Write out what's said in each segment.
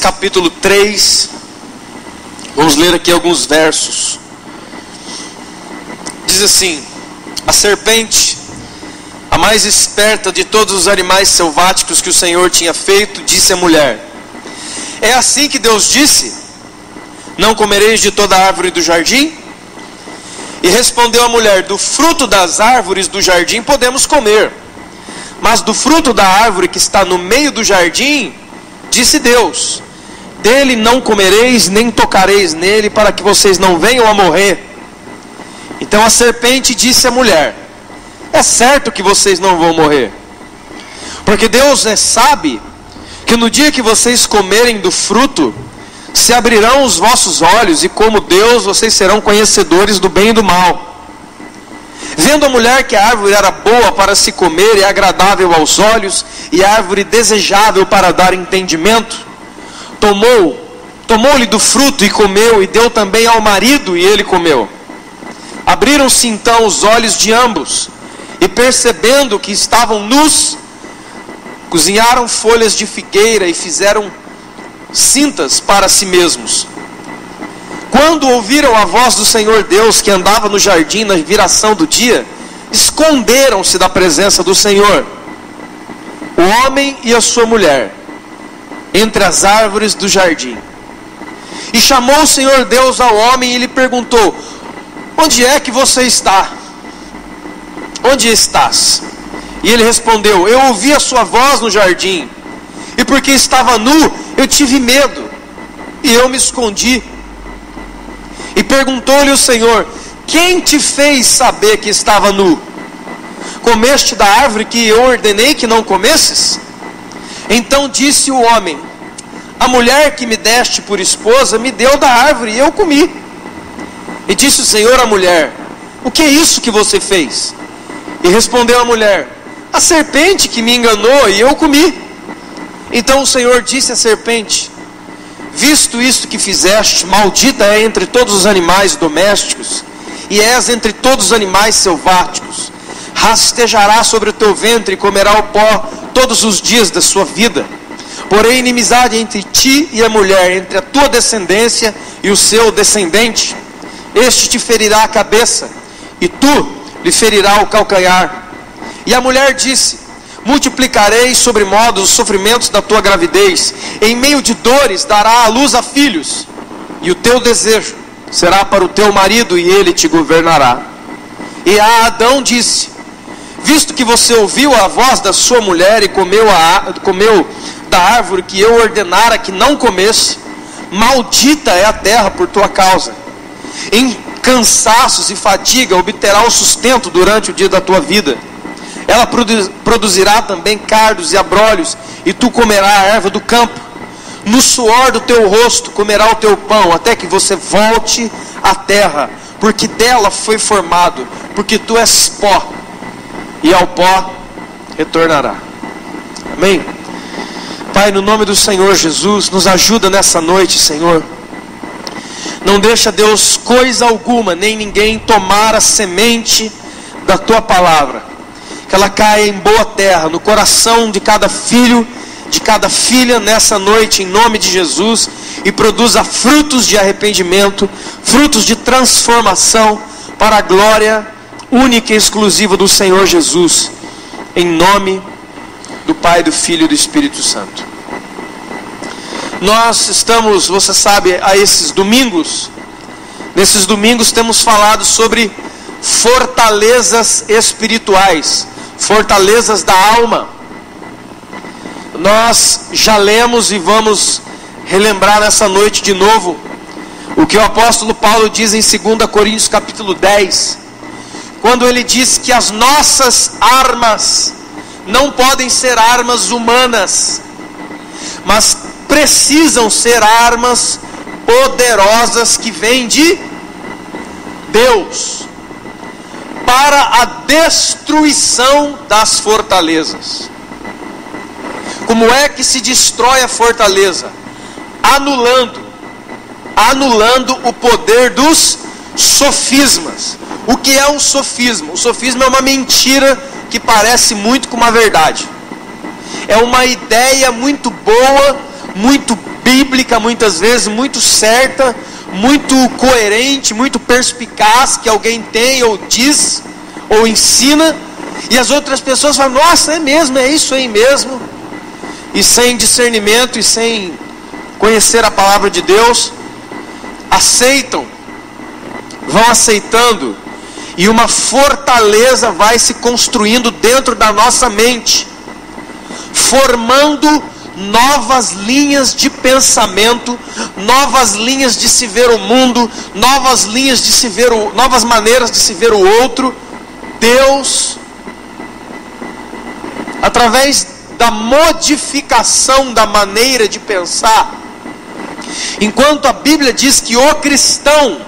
capítulo 3, vamos ler aqui alguns versos. Diz assim: a serpente, a mais esperta de todos os animais selváticos que o Senhor tinha feito, disse à mulher: é assim que Deus disse: não comereis de toda árvore do jardim? E respondeu a mulher: do fruto das árvores do jardim podemos comer, mas do fruto da árvore que está no meio do jardim, disse Deus: dele não comereis, nem tocareis nele, para que vocês não venham a morrer. Então a serpente disse à mulher: é certo que vocês não vão morrer, porque Deus sabe que no dia que vocês comerem do fruto, se abrirão os vossos olhos, e como Deus, vocês serão conhecedores do bem e do mal. Vendo a mulher que a árvore era boa para se comer e agradável aos olhos, e árvore desejável para dar entendimento, tomou-lhe do fruto e comeu, e deu também ao marido, e ele comeu. Abriram-se então os olhos de ambos, e percebendo que estavam nus, cozinharam folhas de figueira e fizeram cintas para si mesmos. Quando ouviram a voz do Senhor Deus, que andava no jardim na viração do dia, esconderam-se da presença do Senhor, o homem e a sua mulher, entre as árvores do jardim. E chamou o Senhor Deus ao homem e lhe perguntou: onde é que você está? Onde estás? E ele respondeu: eu ouvi a sua voz no jardim, e porque estava nu, eu tive medo, e eu me escondi. E perguntou-lhe o Senhor: quem te fez saber que estava nu? Comeste da árvore que eu ordenei que não comesses? Então disse o homem: a mulher que me deste por esposa me deu da árvore e eu comi. E disse o Senhor à mulher: o que é isso que você fez? E respondeu a mulher: a serpente que me enganou e eu comi. Então o Senhor disse à serpente: visto isto que fizeste, maldita é entre todos os animais domésticos, e és entre todos os animais selváticos. Rastejará sobre o teu ventre e comerá o pó todos os dias da sua vida. Porém inimizade entre ti e a mulher, entre a tua descendência e o seu descendente. Este te ferirá a cabeça, e tu lhe ferirá o calcanhar. E a mulher disse: multiplicarei sobremodo os sofrimentos da tua gravidez, em meio de dores dará à luz a filhos, e o teu desejo será para o teu marido, e ele te governará. E a Adão disse: visto que você ouviu a voz da sua mulher e comeu da árvore que eu ordenara que não comesse, maldita é a terra por tua causa. Em cansaços e fadiga obterá o sustento durante o dia da tua vida. Ela produzirá também cardos e abrolhos, e tu comerás a erva do campo. No suor do teu rosto comerá o teu pão, até que você volte à terra, porque dela foi formado, porque tu és pó, e ao pó retornará. Amém? Pai, no nome do Senhor Jesus, nos ajuda nessa noite, Senhor. Não deixa, Deus, coisa alguma, nem ninguém tomar a semente da tua palavra. Que ela caia em boa terra, no coração de cada filho, de cada filha nessa noite, em nome de Jesus, e produza frutos de arrependimento, frutos de transformação, para a glória única e exclusiva do Senhor Jesus, em nome do Pai, do Filho e do Espírito Santo. Nós estamos, você sabe, a esses domingos, nesses domingos temos falado sobre fortalezas espirituais, fortalezas da alma. Nós já lemos e vamos relembrar nessa noite de novo o que o apóstolo Paulo diz em 2 Coríntios capítulo 10, quando ele diz que as nossas armas não podem ser armas humanas, mas precisam ser armas poderosas que vêm de Deus, para a destruição das fortalezas. Como é que se destrói a fortaleza? Anulando o poder dos sofismas. O que é um sofisma? O sofisma é uma mentira que parece muito com uma verdade. É uma ideia muito boa, muito bíblica, muitas vezes, muito certa, muito coerente, muito perspicaz, que alguém tem, ou diz, ou ensina, e as outras pessoas falam, nossa, é mesmo, é isso aí mesmo, e sem discernimento, e sem conhecer a palavra de Deus, aceitam, vão aceitando, e uma fortaleza vai se construindo dentro da nossa mente, formando novas linhas de pensamento, novas linhas de se ver o mundo, novas linhas de se ver, novas maneiras de se ver o outro. Deus, através da modificação da maneira de pensar, enquanto a Bíblia diz que o cristão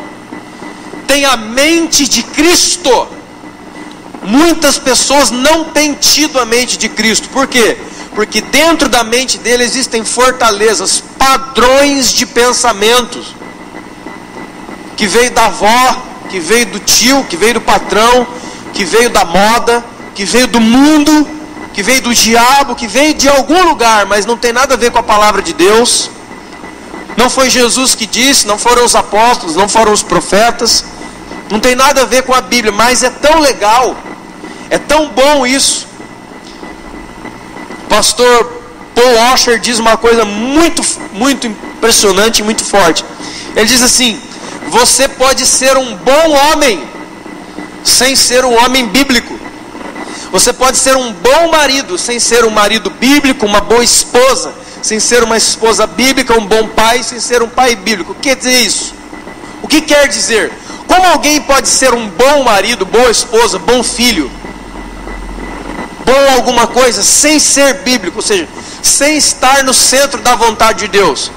tem a mente de Cristo, muitas pessoas não têm tido a mente de Cristo. Por quê? Porque dentro da mente dele existem fortalezas, padrões de pensamentos, que veio da avó, que veio do tio, que veio do patrão, que veio da moda, que veio do mundo, que veio do diabo, que veio de algum lugar, mas não tem nada a ver com a palavra de Deus. Não foi Jesus que disse, não foram os apóstolos, não foram os profetas, não tem nada a ver com a Bíblia, mas é tão legal, é tão bom isso. O pastor Paul Washer diz uma coisa muito impressionante, muito forte. Ele diz assim: você pode ser um bom homem sem ser um homem bíblico. Você pode ser um bom marido sem ser um marido bíblico, uma boa esposa sem ser uma esposa bíblica, um bom pai sem ser um pai bíblico. O que quer dizer isso? O que quer dizer? Como alguém pode ser um bom marido, boa esposa, bom filho, bom alguma coisa, sem ser bíblico, ou seja, sem estar no centro da vontade de Deus?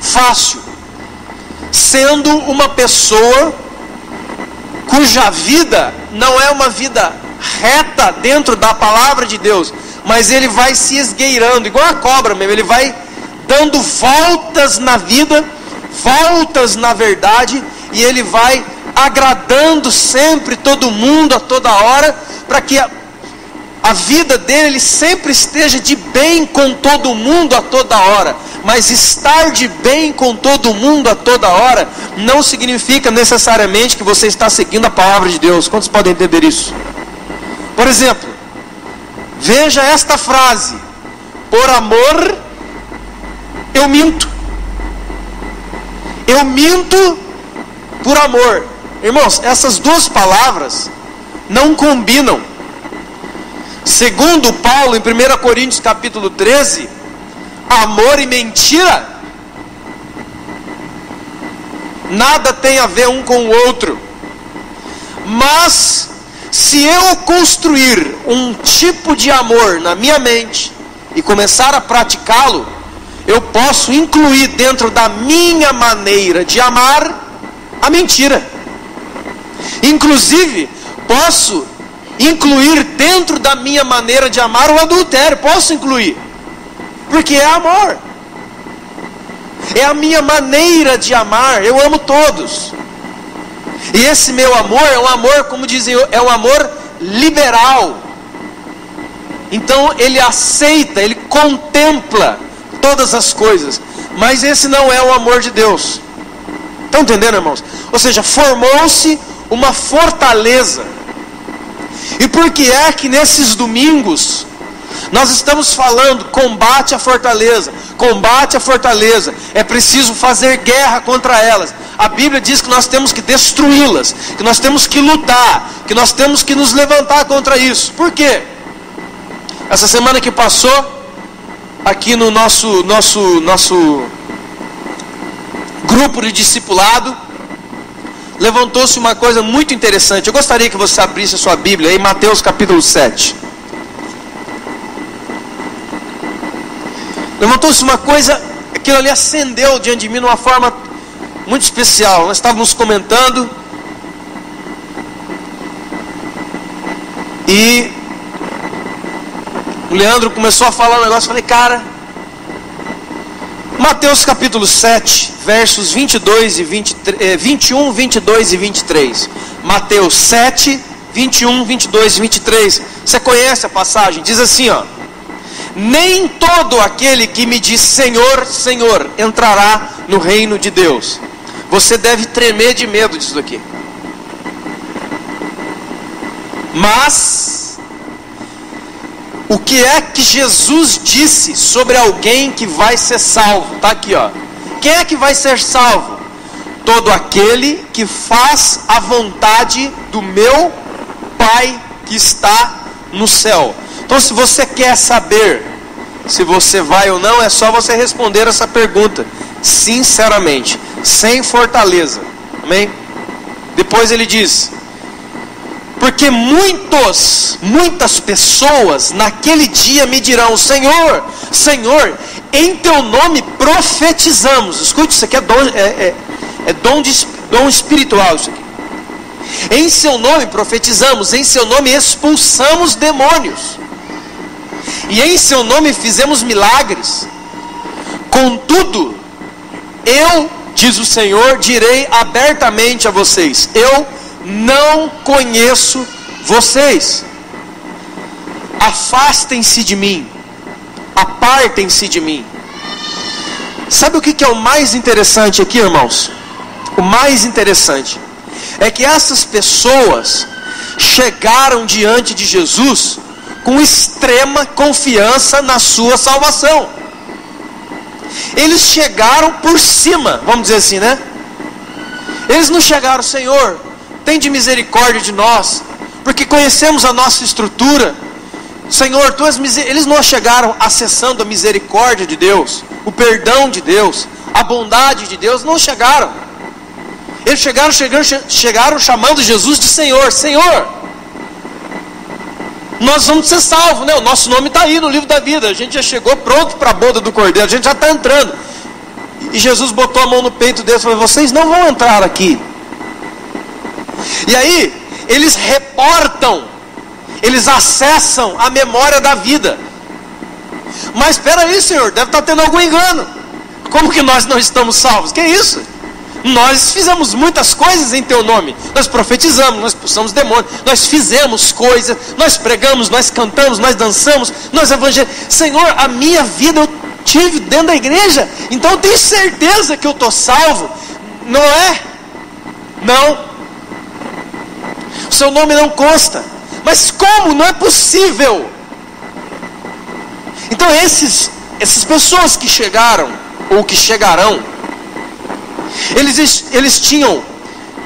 Fácil. Sendo uma pessoa cuja vida não é uma vida reta dentro da palavra de Deus, mas ele vai se esgueirando, igual a cobra mesmo, ele vai dando voltas na vida, voltas na verdade, e ele vai agradando sempre todo mundo a toda hora, para que a vida dele sempre esteja de bem com todo mundo a toda hora. Mas estar de bem com todo mundo a toda hora não significa necessariamente que você está seguindo a palavra de Deus. Quantos podem entender isso? Por exemplo, veja esta frase: por amor eu minto. Eu minto por amor. Irmãos, essas duas palavras não combinam. Segundo Paulo, em 1 Coríntios capítulo 13, amor e mentira nada tem a ver um com o outro. Mas se eu construir um tipo de amor na minha mente e começar a praticá-lo, eu posso incluir dentro da minha maneira de amar a mentira. Inclusive, posso incluir dentro da minha maneira de amar o adultério. Posso incluir, porque é amor. É a minha maneira de amar. Eu amo todos. E esse meu amor é um amor, como dizem, é um amor liberal. Então ele aceita, ele contempla todas as coisas. Mas esse não é o amor de Deus. Estão entendendo, irmãos? Ou seja, formou-se uma fortaleza. E por que é que nesses domingos nós estamos falando combate à fortaleza, combate à fortaleza? É preciso fazer guerra contra elas. A Bíblia diz que nós temos que destruí-las, que nós temos que lutar, que nós temos que nos levantar contra isso. Por quê? Essa semana que passou, aqui no nosso grupo de discipulado, levantou-se uma coisa muito interessante. Eu gostaria que você abrisse a sua Bíblia em Mateus capítulo 7. Levantou-se uma coisa, aquilo ali acendeu diante de mim de uma forma muito especial. Nós estávamos comentando e o Leandro começou a falar um negócio. Eu falei, cara, Mateus capítulo 7, versos 22 e 21, 22 e 23. Mateus 7, 21, 22 e 23. Você conhece a passagem? Diz assim, ó: nem todo aquele que me diz Senhor, Senhor, entrará no reino de Deus. Você deve tremer de medo disso daqui. Mas o que é que Jesus disse sobre alguém que vai ser salvo? Está aqui, ó. Quem é que vai ser salvo? Todo aquele que faz a vontade do meu Pai que está no céu. Então, se você quer saber se você vai ou não, é só você responder essa pergunta sinceramente, sem fortaleza. Amém? Depois ele diz: porque muitas pessoas naquele dia me dirão, Senhor, Senhor, em teu nome profetizamos. Escute, isso aqui é dom espiritual isso aqui. Em seu nome profetizamos, em seu nome expulsamos demônios, e em seu nome fizemos milagres. Contudo, eu, diz o Senhor, direi abertamente a vocês: eu não conheço vocês. Afastem-se de mim, apartem-se de mim. Sabe o que é o mais interessante aqui, irmãos? O mais interessante é que essas pessoas chegaram diante de Jesus com extrema confiança na sua salvação. Eles chegaram por cima, vamos dizer assim, né? Eles não chegaram, Senhor, tem de misericórdia de nós, porque conhecemos a nossa estrutura. Senhor, eles não chegaram acessando a misericórdia de Deus, o perdão de Deus, a bondade de Deus, não chegaram. Eles chegaram chamando Jesus de Senhor. Senhor, nós vamos ser salvos, né? O nosso nome está aí no livro da vida. A gente já chegou pronto para a boda do Cordeiro. A gente já está entrando. E Jesus botou a mão no peito deles e falou: vocês não vão entrar aqui. E aí, eles reportam, eles acessam a memória da vida. Mas espera aí, Senhor, deve estar tendo algum engano. Como que nós não estamos salvos? Que isso? Nós fizemos muitas coisas em teu nome. Nós profetizamos, nós expulsamos demônios, nós fizemos coisas, nós pregamos, nós cantamos, nós dançamos, nós evangelizamos. Senhor, a minha vida eu tive dentro da igreja, então eu tenho certeza que eu estou salvo. Não é? Não. O seu nome não consta. Mas como? Não é possível. Então essas pessoas que chegaram, ou que chegarão, eles tinham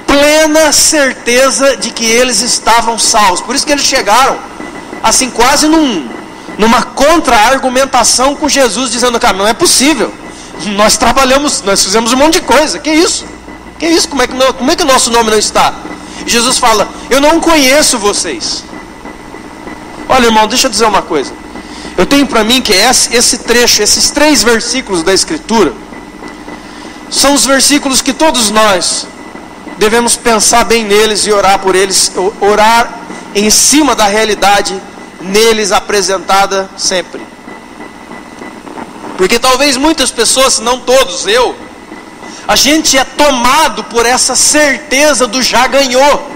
plena certeza de que eles estavam salvos. Por isso que eles chegaram assim, quase numa contra-argumentação com Jesus, dizendo: cara, não é possível, nós trabalhamos, nós fizemos um monte de coisa, que isso? Que isso? Como é que o nosso nome não está? E Jesus fala: eu não conheço vocês. Olha, irmão, deixa eu dizer uma coisa. Eu tenho para mim que esse trecho, esses 3 versículos da Escritura, são os versículos que todos nós devemos pensar bem neles e orar por eles, orar em cima da realidade neles apresentada sempre. Porque talvez muitas pessoas, se não todos, a gente é tomado por essa certeza do já ganhou.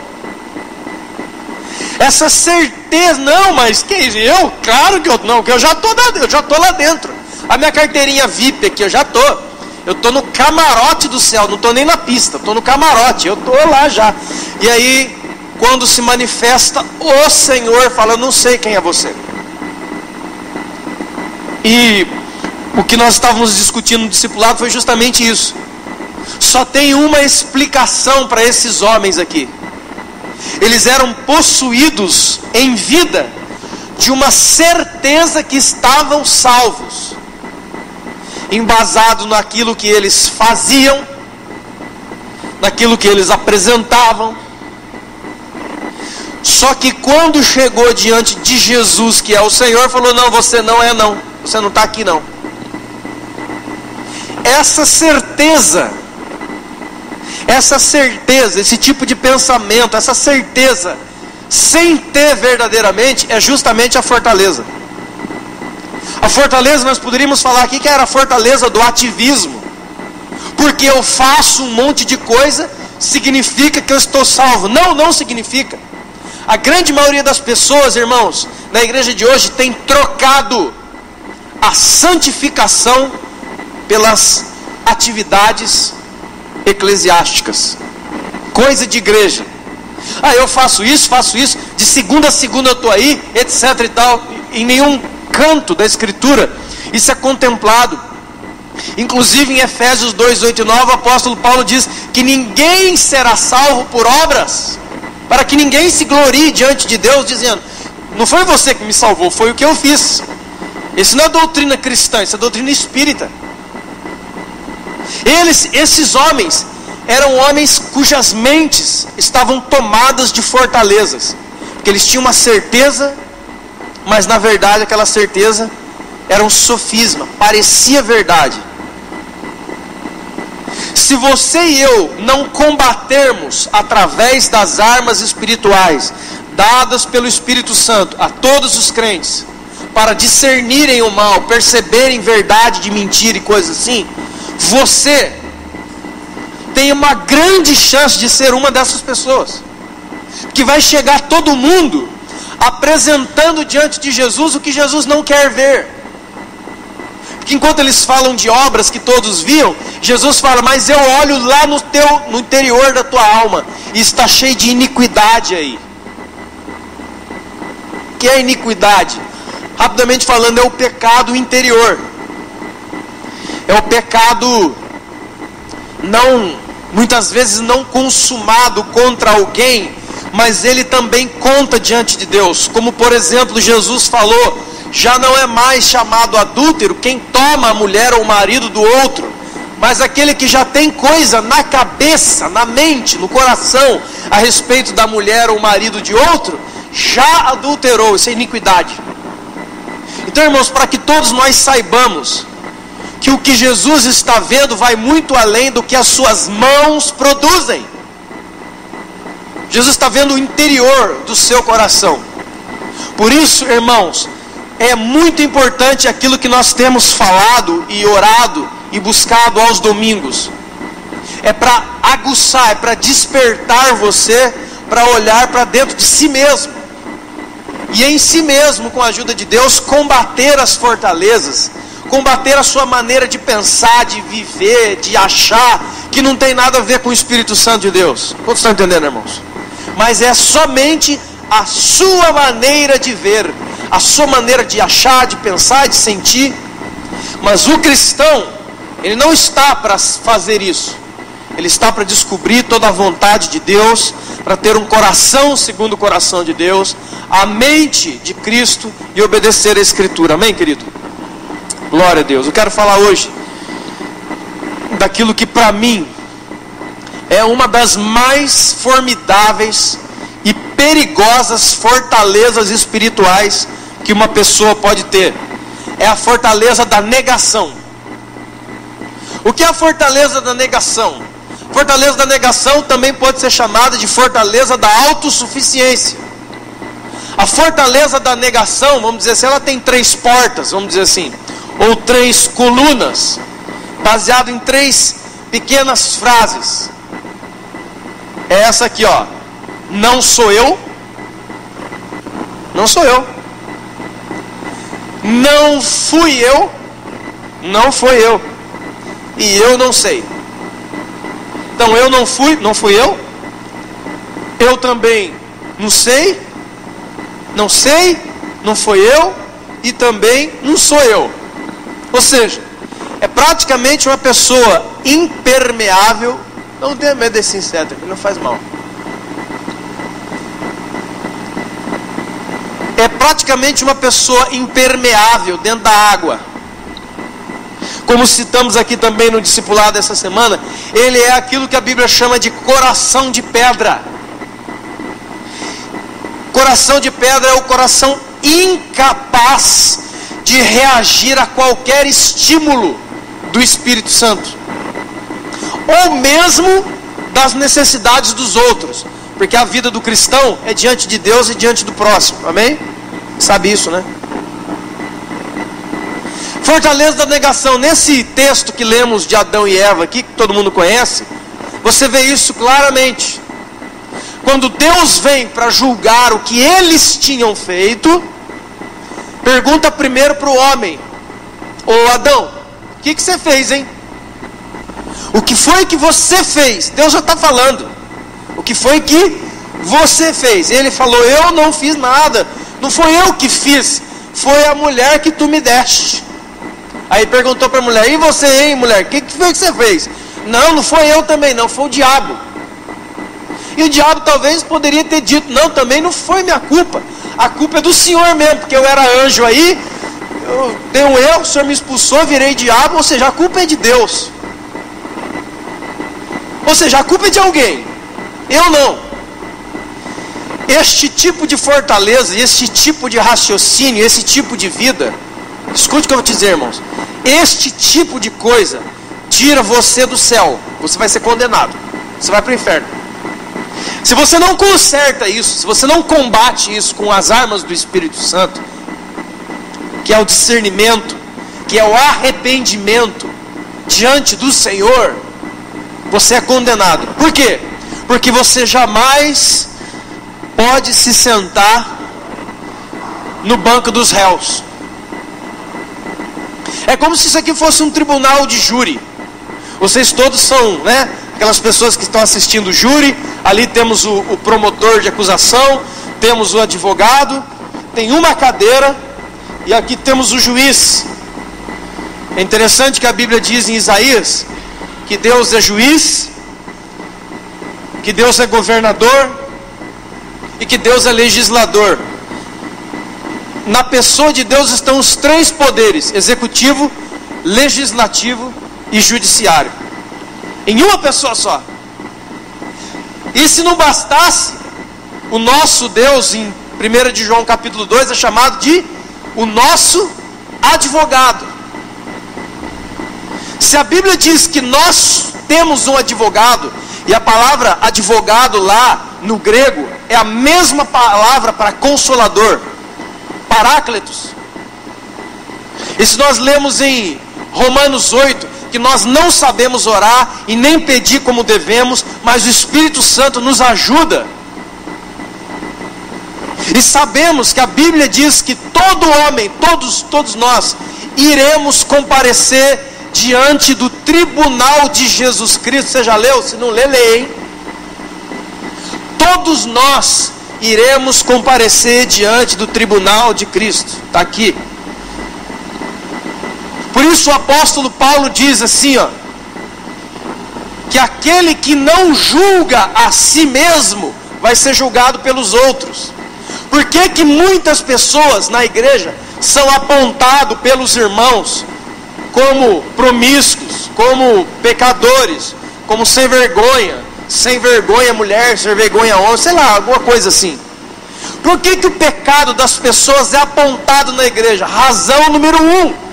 Essa certeza, não, mas que eu? Claro que eu não, que eu já estou lá dentro. A minha carteirinha VIP aqui, eu estou no camarote do céu, não estou nem na pista, estou no camarote, eu estou lá já. E aí, quando se manifesta o Senhor, fala: eu não sei quem é você. E o que nós estávamos discutindo no discipulado foi justamente isso. Só tem uma explicação para esses homens aqui. Eles eram possuídos em vida de uma certeza que estavam salvos, embasado naquilo que eles faziam, naquilo que eles apresentavam. Só que quando chegou diante de Jesus, que é o Senhor, falou: não, você não é não, você não está aqui não. Essa certeza, esse tipo de pensamento, essa certeza, sem ter verdadeiramente, é justamente a fortaleza. A fortaleza, nós poderíamos falar aqui que era a fortaleza do ativismo. Porque eu faço um monte de coisa, significa que eu estou salvo. Não, não significa. A grande maioria das pessoas, irmãos, na igreja de hoje tem trocado a santificação pelas atividades eclesiásticas, coisa de igreja. Eu faço isso, de segunda a segunda eu estou aí, etc e tal. Em nenhum canto da Escritura isso é contemplado. Inclusive em Efésios 2, 8 e 9, o apóstolo Paulo diz que ninguém será salvo por obras, para que ninguém se glorie diante de Deus, dizendo: não foi você que me salvou, foi o que eu fiz. Isso não é doutrina cristã, isso é doutrina espírita. Esses homens eram homens cujas mentes estavam tomadas de fortalezas, porque eles tinham uma certeza, mas na verdade aquela certeza era um sofisma, parecia verdade. Se você e eu não combatermos através das armas espirituais dadas pelo Espírito Santo a todos os crentes, para discernirem o mal, perceberem verdade de mentira e coisas assim, você tem uma grande chance de ser uma dessas pessoas, que vai chegar todo mundo apresentando diante de Jesus o que Jesus não quer ver. Porque enquanto eles falam de obras que todos viam, Jesus fala: mas eu olho lá no interior da tua alma, e está cheio de iniquidade aí. O que é iniquidade? Rapidamente falando, é o pecado interior. É o pecado muitas vezes não consumado contra alguém, mas ele também conta diante de Deus. Como por exemplo, Jesus falou: já não é mais chamado adúltero quem toma a mulher ou o marido do outro, mas aquele que já tem coisa na cabeça, na mente, no coração, a respeito da mulher ou o marido de outro, já adulterou. Isso é iniquidade. Então, irmãos, para que todos nós saibamos que o que Jesus está vendo vai muito além do que as suas mãos produzem. Jesus está vendo o interior do seu coração. Por isso, irmãos, é muito importante aquilo que nós temos falado e orado e buscado aos domingos. É para aguçar, é para despertar você para olhar para dentro de si mesmo. E em si mesmo, com a ajuda de Deus, combater as fortalezas, combater a sua maneira de pensar, de viver, de achar, que não tem nada a ver com o Espírito Santo de Deus. Quantos estão entendendo, irmãos? Mas é somente a sua maneira de ver, a sua maneira de achar, de pensar, de sentir. Mas o cristão, ele não está para fazer isso. Ele está para descobrir toda a vontade de Deus, para ter um coração segundo o coração de Deus, a mente de Cristo e obedecer a Escritura. Amém, querido? Glória a Deus. Eu quero falar hoje daquilo que para mim é uma das mais formidáveis e perigosas fortalezas espirituais que uma pessoa pode ter. É a fortaleza da negação. O que é a fortaleza da negação? Fortaleza da negação também pode ser chamada de fortaleza da autossuficiência. A fortaleza da negação, vamos dizer assim, ela tem 3 portas, vamos dizer assim, ou 3 colunas, baseado em 3 pequenas frases. É essa aqui, ó: não sou eu, não sou eu. Não fui eu, não foi eu. E eu não sei. Então eu não fui eu. Eu também não sei, não foi eu. E também não sou eu. Ou seja, é praticamente uma pessoa impermeável. Não tenha medo desse inseto, não faz mal. É praticamente uma pessoa impermeável dentro da água. Como citamos aqui também no discipulado dessa semana, ele é aquilo que a Bíblia chama de coração de pedra. Coração de pedra é o coração incapaz de reagir a qualquer estímulo do Espírito Santo, ou mesmo das necessidades dos outros, porque a vida do cristão é diante de Deus e diante do próximo. Amém? Sabe isso, né? Fortaleza da negação. Nesse texto que lemos de Adão e Eva aqui, que todo mundo conhece, você vê isso claramente. Quando Deus vem para julgar o que eles tinham feito, pergunta primeiro para o homem: Ô Adão, o que você fez, hein? O que foi que você fez? Deus já está falando. O que foi que você fez? Ele falou, eu não fiz nada. Não foi eu que fiz. Foi a mulher que tu me deste. Aí perguntou para a mulher, e você, hein, mulher? O que foi que você fez? Não foi eu também não, foi o diabo. E o diabo talvez poderia ter dito, não, também não foi minha culpa. A culpa é do Senhor mesmo, porque eu era anjo aí, eu dei um erro, o Senhor me expulsou, virei diabo, ou seja, a culpa é de Deus. Ou seja, a culpa é de alguém. Eu não. Este tipo de fortaleza, este tipo de raciocínio, esse tipo de vida, escute o que eu vou te dizer, irmãos. Este tipo de coisa tira você do céu. Você vai ser condenado. Você vai para o inferno. Se você não conserta isso, se você não combate isso com as armas do Espírito Santo, que é o discernimento, que é o arrependimento diante do Senhor, você é condenado. Por quê? Porque você jamais pode se sentar no banco dos réus. É como se isso aqui fosse um tribunal de júri. Vocês todos são, né, aquelas pessoas que estão assistindo o júri. Ali temos o promotor de acusação, temos o advogado, tem uma cadeira, e aqui temos o juiz. É interessante que a Bíblia diz em Isaías que Deus é juiz, que Deus é governador e que Deus é legislador. Na pessoa de Deus estão os três poderes: executivo, legislativo e judiciário, em uma pessoa só. E se não bastasse, o nosso Deus, em 1 de João capítulo 2, é chamado de o nosso advogado. Se a Bíblia diz que nós temos um advogado, e a palavra advogado lá no grego é a mesma palavra para consolador, paráclitos. E se nós lemos em Romanos 8, que nós não sabemos orar e nem pedir como devemos, mas o Espírito Santo nos ajuda. E sabemos que a Bíblia diz que todo homem, todos nós, iremos comparecer diante do tribunal de Jesus Cristo. Você já leu? Se não lê, lê, hein? Todos nós iremos comparecer diante do tribunal de Cristo. Está aqui. Por isso o apóstolo Paulo diz assim, ó, que aquele que não julga a si mesmo vai ser julgado pelos outros. Por que que muitas pessoas na igreja são apontados pelos irmãos como promíscuos, como pecadores, como sem vergonha mulher, sem vergonha homem, sei lá, alguma coisa assim? Por que que o pecado das pessoas é apontado na igreja? Razão número 1.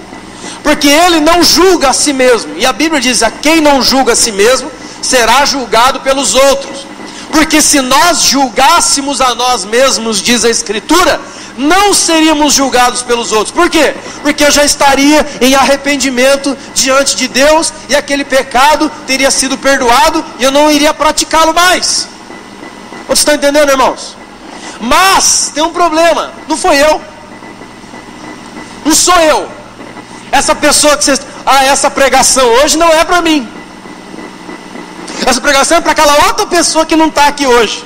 Porque ele não julga a si mesmo. E a Bíblia diz, a quem não julga a si mesmo, será julgado pelos outros. Porque se nós julgássemos a nós mesmos, diz a Escritura, não seríamos julgados pelos outros. Por quê? Porque eu já estaria em arrependimento diante de Deus, e aquele pecado teria sido perdoado, e eu não iria praticá-lo mais. Vocês estão entendendo, irmãos? Mas, tem um problema, não foi eu. Não sou eu. Essa pessoa que vocês... essa pregação hoje não é para mim. Essa pregação é para aquela outra pessoa que não está aqui hoje.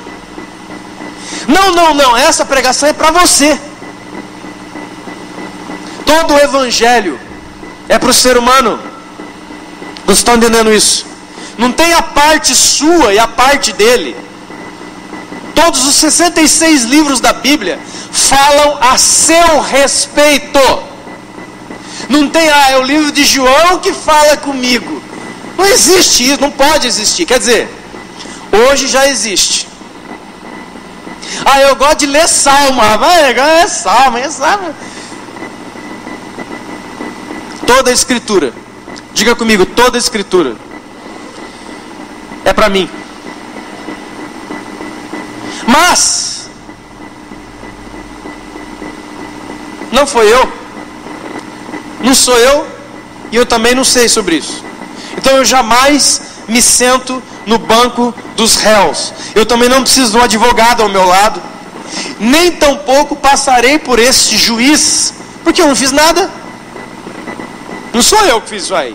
Não, essa pregação é para você. Todo o evangelho é para o ser humano. Vocês estão entendendo isso? Não tem a parte sua e a parte dele. Todos os 66 livros da Bíblia falam a seu respeito. Não tem, é o livro de João que fala comigo. Não existe isso, não pode existir. Quer dizer, hoje já existe. Eu gosto de ler Salmo. É Salmo. Toda a Escritura, diga comigo, toda a Escritura é para mim. Mas não foi eu, não sou eu, e eu também não sei sobre isso. Então eu jamais me sento no banco dos réus. Eu também não preciso de um advogado ao meu lado, nem tampouco passarei por esse juiz, porque eu não fiz nada. Não sou eu que fiz isso aí.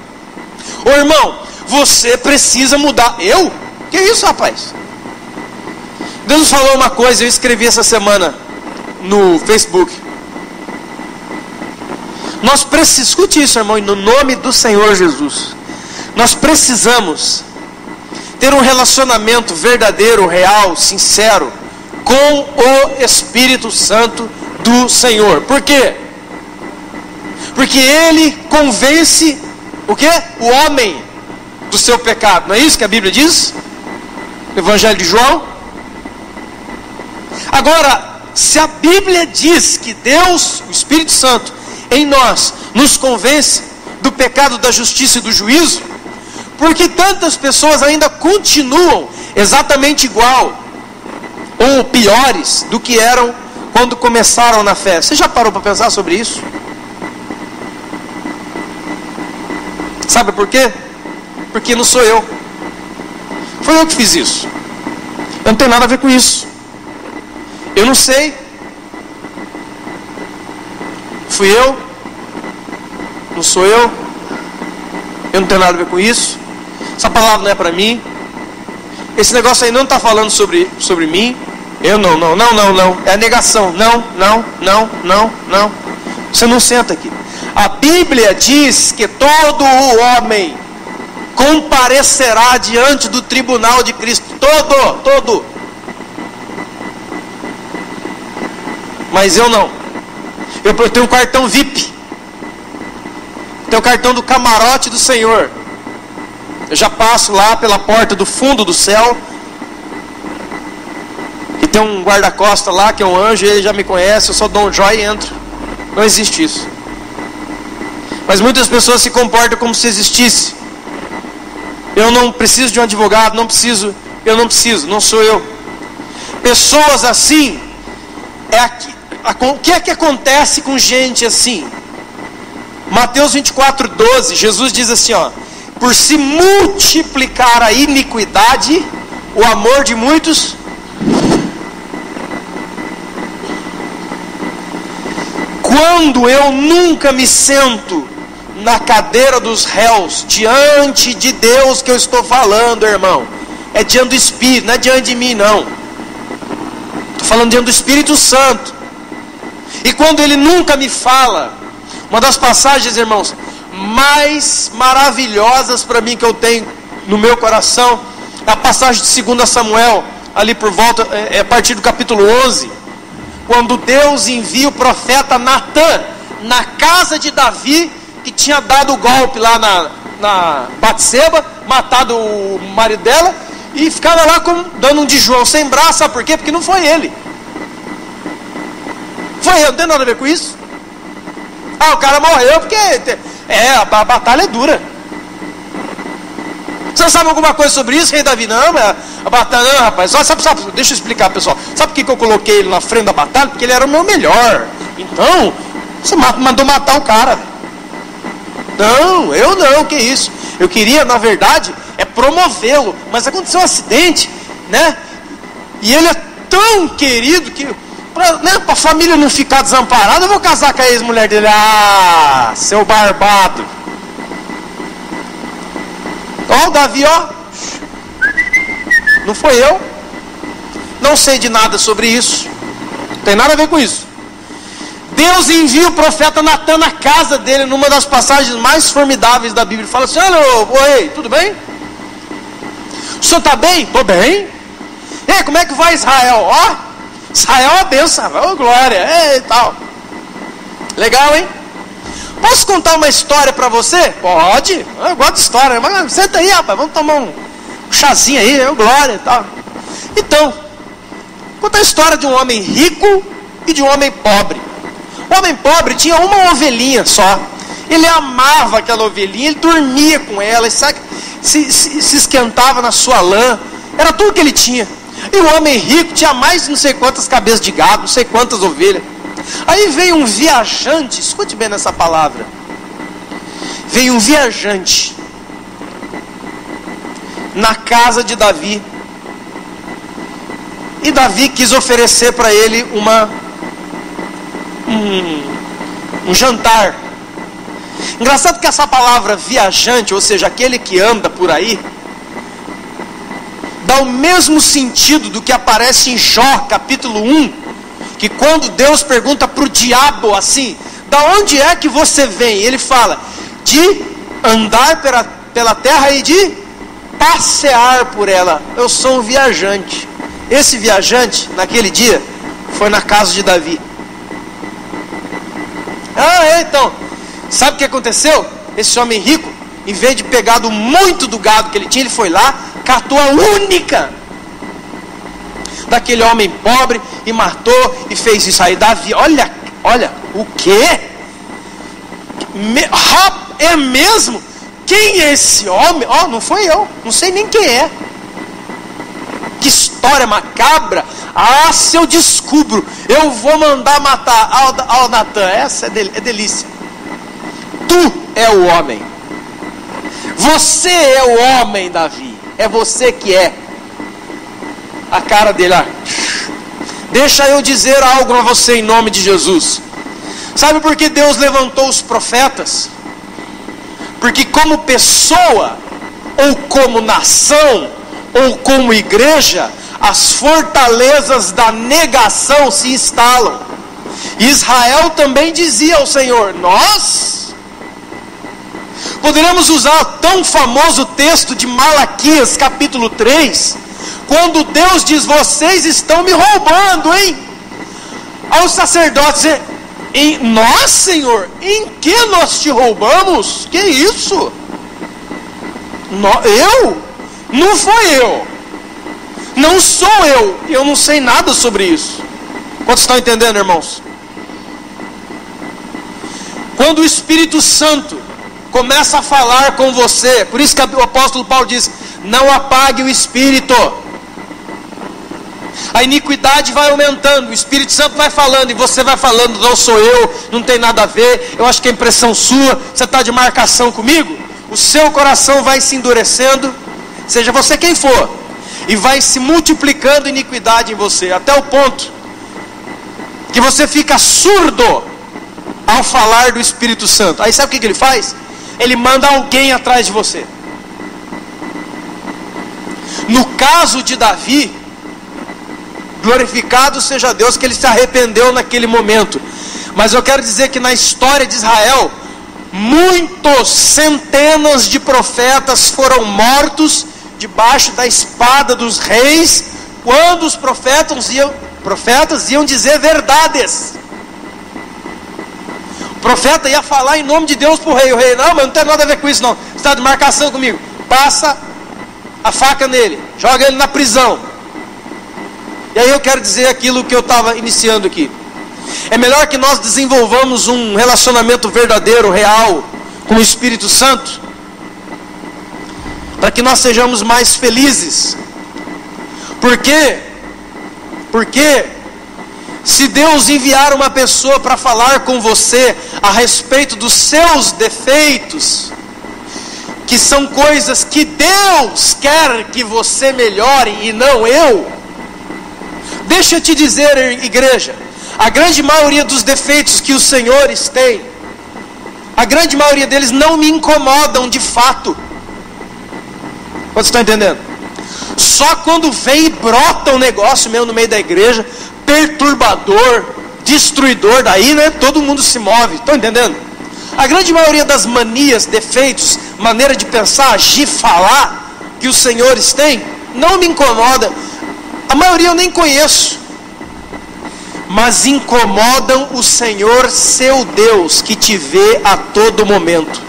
Ô irmão, você precisa mudar. Eu? Que isso, rapaz? Deus nos falou uma coisa, eu escrevi essa semana no Facebook. Nós precisamos, escute isso, irmão, no nome do Senhor Jesus. Nós precisamos ter um relacionamento verdadeiro, real, sincero com o Espírito Santo do Senhor. Por quê? Porque Ele convence o quê? O homem do seu pecado. Não é isso que a Bíblia diz? No Evangelho de João. Agora, se a Bíblia diz que Deus, o Espírito Santo, em nós, nos convence do pecado, da justiça e do juízo, por que tantas pessoas ainda continuam exatamente igual ou piores do que eram quando começaram na fé? Você já parou para pensar sobre isso? Sabe por quê? Porque não sou eu. Foi eu que fiz isso. Eu não tenho nada a ver com isso. Eu não sei. Fui eu. Não sou eu. Eu não tenho nada a ver com isso. Essa palavra não é para mim. Esse negócio aí não está falando sobre mim. Eu não. É a negação. Não. Você não senta aqui. A Bíblia diz que todo o homem comparecerá diante do tribunal de Cristo. Todo. Mas eu não. Eu tenho um cartão VIP. Tenho o cartão do camarote do Senhor. Eu já passo lá pela porta do fundo do céu. E tem um guarda-costas lá, que é um anjo, ele já me conhece, eu só dou um joia e entro. Não existe isso. Mas muitas pessoas se comportam como se existisse. Eu não preciso de um advogado, eu não preciso, não sou eu. Pessoas assim, o que é que acontece com gente assim? Mateus 24:12, Jesus diz assim, ó: por se multiplicar a iniquidade, o amor de muitos quando eu nunca me sento na cadeira dos réus, diante de Deus que eu estou falando, irmão, é diante do Espírito, não é diante de mim não, estou falando diante do Espírito Santo. E quando Ele nunca me fala, uma das passagens, irmãos, mais maravilhosas para mim que eu tenho no meu coração, é a passagem de 2 Samuel, ali por volta, a partir do capítulo 11, quando Deus envia o profeta Natã na casa de Davi, que tinha dado o golpe lá na Batseba, matado o marido dela, e ficava lá dando um de João sem braço. Sabe por quê? Porque não foi ele. Foi eu, não tem nada a ver com isso. O cara morreu porque a batalha é dura. Você sabe alguma coisa sobre isso, rei Davi? Não, a batalha não, rapaz. Sabe, deixa eu explicar, pessoal. Sabe por que eu coloquei ele na frente da batalha? Porque ele era o meu melhor. Então, você mandou matar o cara. Não, eu não, que isso? Eu queria, na verdade, promovê-lo. Mas aconteceu um acidente, né? E ele é tão querido que, para a família não ficar desamparada, eu vou casar com a ex-mulher dele. Ah, seu barbado. Ó, o Davi, ó. Não foi eu. Não sei de nada sobre isso. Não tem nada a ver com isso. Deus envia o profeta Natã na casa dele, numa das passagens mais formidáveis da Bíblia. Fala assim: oi, tudo bem? O senhor está bem? Estou bem. Ei, como é que vai Israel? Ó, Israel é a benção, ó, glória, e tal. Legal, hein? Posso contar uma história para você? Pode, eu gosto de história. Mas senta aí, rapaz, vamos tomar um chazinho aí, glória e tal. Então, conta a história de um homem rico e de um homem pobre. O homem pobre tinha uma ovelhinha só. Ele amava aquela ovelhinha, ele dormia com ela, se esquentava na sua lã. Era tudo que ele tinha. E o homem rico tinha mais de não sei quantas cabeças de gado, não sei quantas ovelhas. Aí veio um viajante, escute bem nessa palavra. Veio um viajante na casa de Davi. E Davi quis oferecer para ele um jantar. Engraçado que essa palavra viajante, ou seja, aquele que anda por aí, dá o mesmo sentido do que aparece em Jó, capítulo 1, que quando Deus pergunta para o diabo assim, da onde é que você vem? Ele fala, de andar pela terra e de passear por ela. Eu sou um viajante. Esse viajante, naquele dia, foi na casa de Davi. Então, sabe o que aconteceu? Esse homem rico, em vez de pegar muito do gado que ele tinha, ele foi lá, catou a única daquele homem pobre e matou e fez isso. Aí Davi, olha, o quê? É mesmo? Quem é esse homem? Não foi eu, não sei nem quem é. Que história macabra. Se eu descubro, eu vou mandar matar ao Natan. Essa é delícia. Tu é o homem. Você é o homem, Davi. É você que é. A cara dele, Deixa eu dizer algo a você em nome de Jesus. Sabe por que Deus levantou os profetas? Porque como pessoa, ou como nação, ou como igreja, as fortalezas da negação se instalam. Israel também dizia ao Senhor, nós poderemos usar o tão famoso texto de Malaquias capítulo 3, quando Deus diz, vocês estão me roubando, hein? Aos sacerdotes, nós, Senhor, em que nós te roubamos? Que isso? Eu? Não foi eu. Não sou eu. Eu não sei nada sobre isso. Quantos estão entendendo, irmãos? Quando o Espírito Santo começa a falar com você, por isso que o apóstolo Paulo diz, não apague o Espírito. A iniquidade vai aumentando, o Espírito Santo vai falando, e você vai falando, não sou eu, não tem nada a ver, eu acho que é impressão sua, você está de marcação comigo. O seu coração vai se endurecendo, seja você quem for, e vai se multiplicando iniquidade em você, até o ponto que você fica surdo ao falar do Espírito Santo. Aí sabe o que ele faz? Ele manda alguém atrás de você. No caso de Davi, glorificado seja Deus que ele se arrependeu naquele momento. Mas eu quero dizer que na história de Israel, centenas de profetas foram mortos debaixo da espada dos reis, quando os profetas iam dizer verdades. O profeta ia falar em nome de Deus para o rei. O rei, não, mas não tem nada a ver com isso não. Você está de marcação comigo. Passa a faca nele, joga ele na prisão. E aí eu quero dizer aquilo que eu estava iniciando aqui. É melhor que nós desenvolvamos um relacionamento verdadeiro, real, com o Espírito Santo, para que nós sejamos mais felizes. Por quê? Porque se Deus enviar uma pessoa para falar com você a respeito dos seus defeitos, que são coisas que Deus quer que você melhore e não eu, deixa eu te dizer, igreja, a grande maioria dos defeitos que os senhores têm, a grande maioria deles não me incomodam de fato. Quantos estão entendendo? Só quando vem e brota um negócio meu no meio da igreja, perturbador, destruidor, daí, né, todo mundo se move. Estão entendendo? A grande maioria das manias, defeitos, maneira de pensar, agir, falar, que os senhores têm, não me incomoda. A maioria eu nem conheço, mas incomodam o Senhor seu Deus, que te vê a todo momento.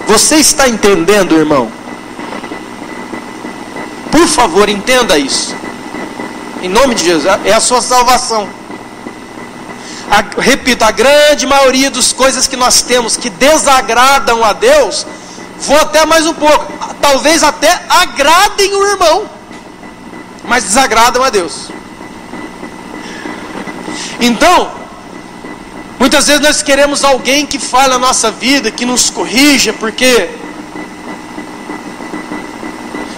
Você está entendendo, irmão? Por favor, entenda isso. Em nome de Jesus, é a sua salvação. Repito, a grande maioria das coisas que nós temos que desagradam a Deus, vou até mais um pouco, talvez até agradem o irmão, mas desagradam a Deus. Então, muitas vezes nós queremos alguém que fale na nossa vida, que nos corrija, porque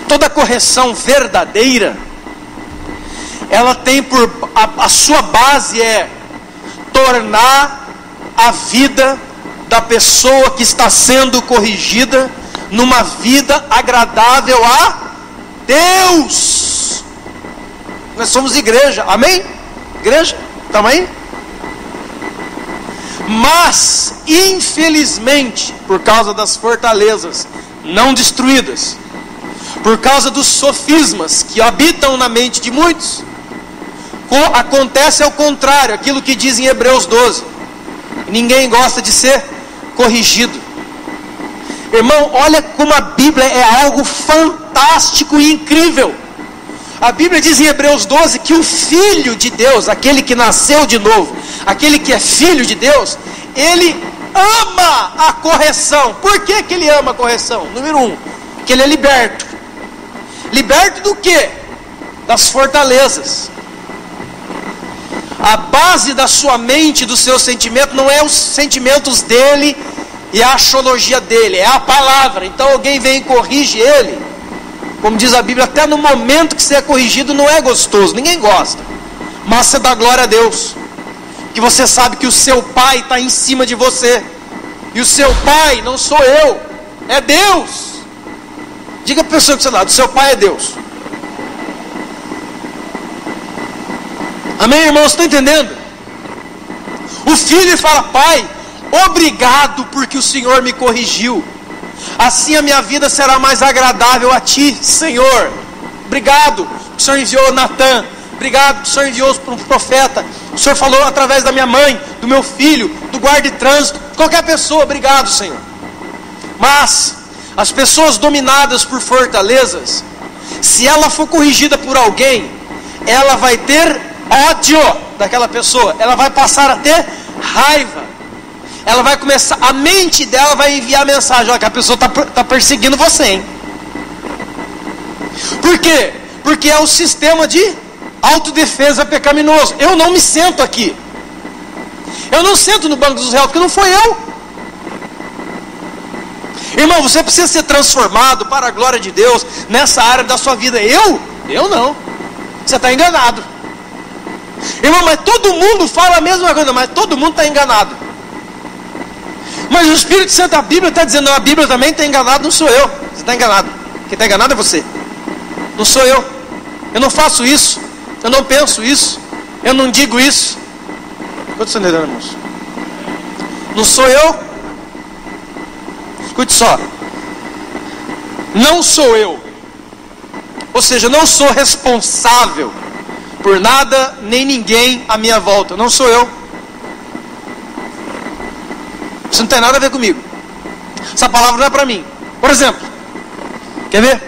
toda correção verdadeira, ela tem a sua base é tornar a vida da pessoa que está sendo corrigida numa vida agradável a Deus. Nós somos igreja, amém? Igreja, estamos aí? Mas, infelizmente, por causa das fortalezas não destruídas, por causa dos sofismas que habitam na mente de muitos, acontece ao contrário, aquilo que diz em Hebreus 12. Ninguém gosta de ser corrigido. Irmão, olha como a Bíblia é algo fantástico e incrível. A Bíblia diz em Hebreus 12 que o Filho de Deus, aquele que nasceu de novo, aquele que é filho de Deus, ele ama a correção. Por que que ele ama a correção? Número 1, que ele é liberto. Liberto do quê? Das fortalezas. A base da sua mente, do seu sentimento, não é os sentimentos dele e a axiologia dele, é a palavra. Então alguém vem e corrige ele, como diz a Bíblia, até no momento que você é corrigido não é gostoso, ninguém gosta, mas você dá glória a Deus, que você sabe que o seu pai está em cima de você, e o seu pai não sou eu, é Deus. Diga para a pessoa que você lado, o seu pai é Deus. Amém, irmãos? Estão entendendo? O filho fala: pai, obrigado porque o Senhor me corrigiu, assim a minha vida será mais agradável a ti, Senhor. Obrigado que o Senhor enviou Natan, obrigado que o Senhor enviou para um profeta, o Senhor falou através da minha mãe, do meu filho, do guarda de trânsito, qualquer pessoa. Obrigado, Senhor. Mas as pessoas dominadas por fortalezas, se ela for corrigida por alguém, ela vai ter ódio daquela pessoa, ela vai passar a ter raiva, ela vai começar, a mente dela vai enviar a mensagem: olha, que a pessoa está perseguindo você, hein? Por quê? Porque é o sistema de autodefesa pecaminoso. Eu não me sento aqui, eu não sento no banco dos réus, porque não foi eu. Irmão, você precisa ser transformado para a glória de Deus nessa área da sua vida. Eu não. Você está enganado. Irmão, mas todo mundo fala a mesma coisa, mas todo mundo está enganado. Mas o Espírito Santo da Bíblia está dizendo: não, a Bíblia também está enganada, não sou eu. Você está enganado. Quem está enganado é você, não sou eu. Eu não faço isso, eu não penso isso, eu não digo isso. Quantos estão entendendo, irmãos? Não sou eu. Escute só, não sou eu, ou seja, não sou responsável por nada nem ninguém à minha volta. Não sou eu. Isso não tem nada a ver comigo. Essa palavra não é para mim. Por exemplo, quer ver?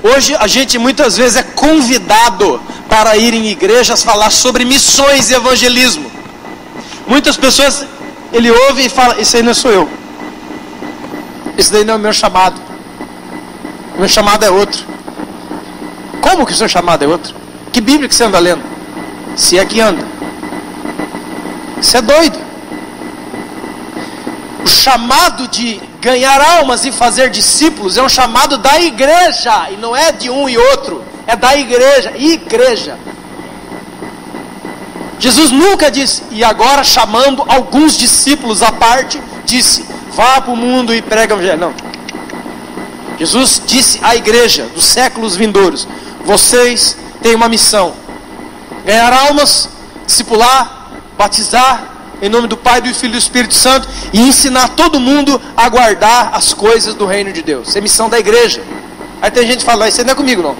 Hoje a gente muitas vezes é convidado para ir em igrejas falar sobre missões e evangelismo. Muitas pessoas, ele ouve e fala: isso aí não sou eu, esse daí não é o meu chamado, o meu chamado é outro. Como que o seu chamado é outro? Que Bíblia que você anda lendo? Se é que anda. Você é doido. O chamado de ganhar almas e fazer discípulos é um chamado da igreja, e não é de um e outro, é da igreja. Igreja. Jesus nunca disse: e agora, chamando alguns discípulos à parte, disse: vá para o mundo e prega o evangelho. Não. Jesus disse à igreja dos séculos vindouros: vocês têm uma missão: ganhar almas, discipular, batizar em nome do Pai, do Filho e do Espírito Santo, e ensinar todo mundo a guardar as coisas do reino de Deus. Essa é a missão da igreja. Aí tem gente que fala: isso não é comigo não,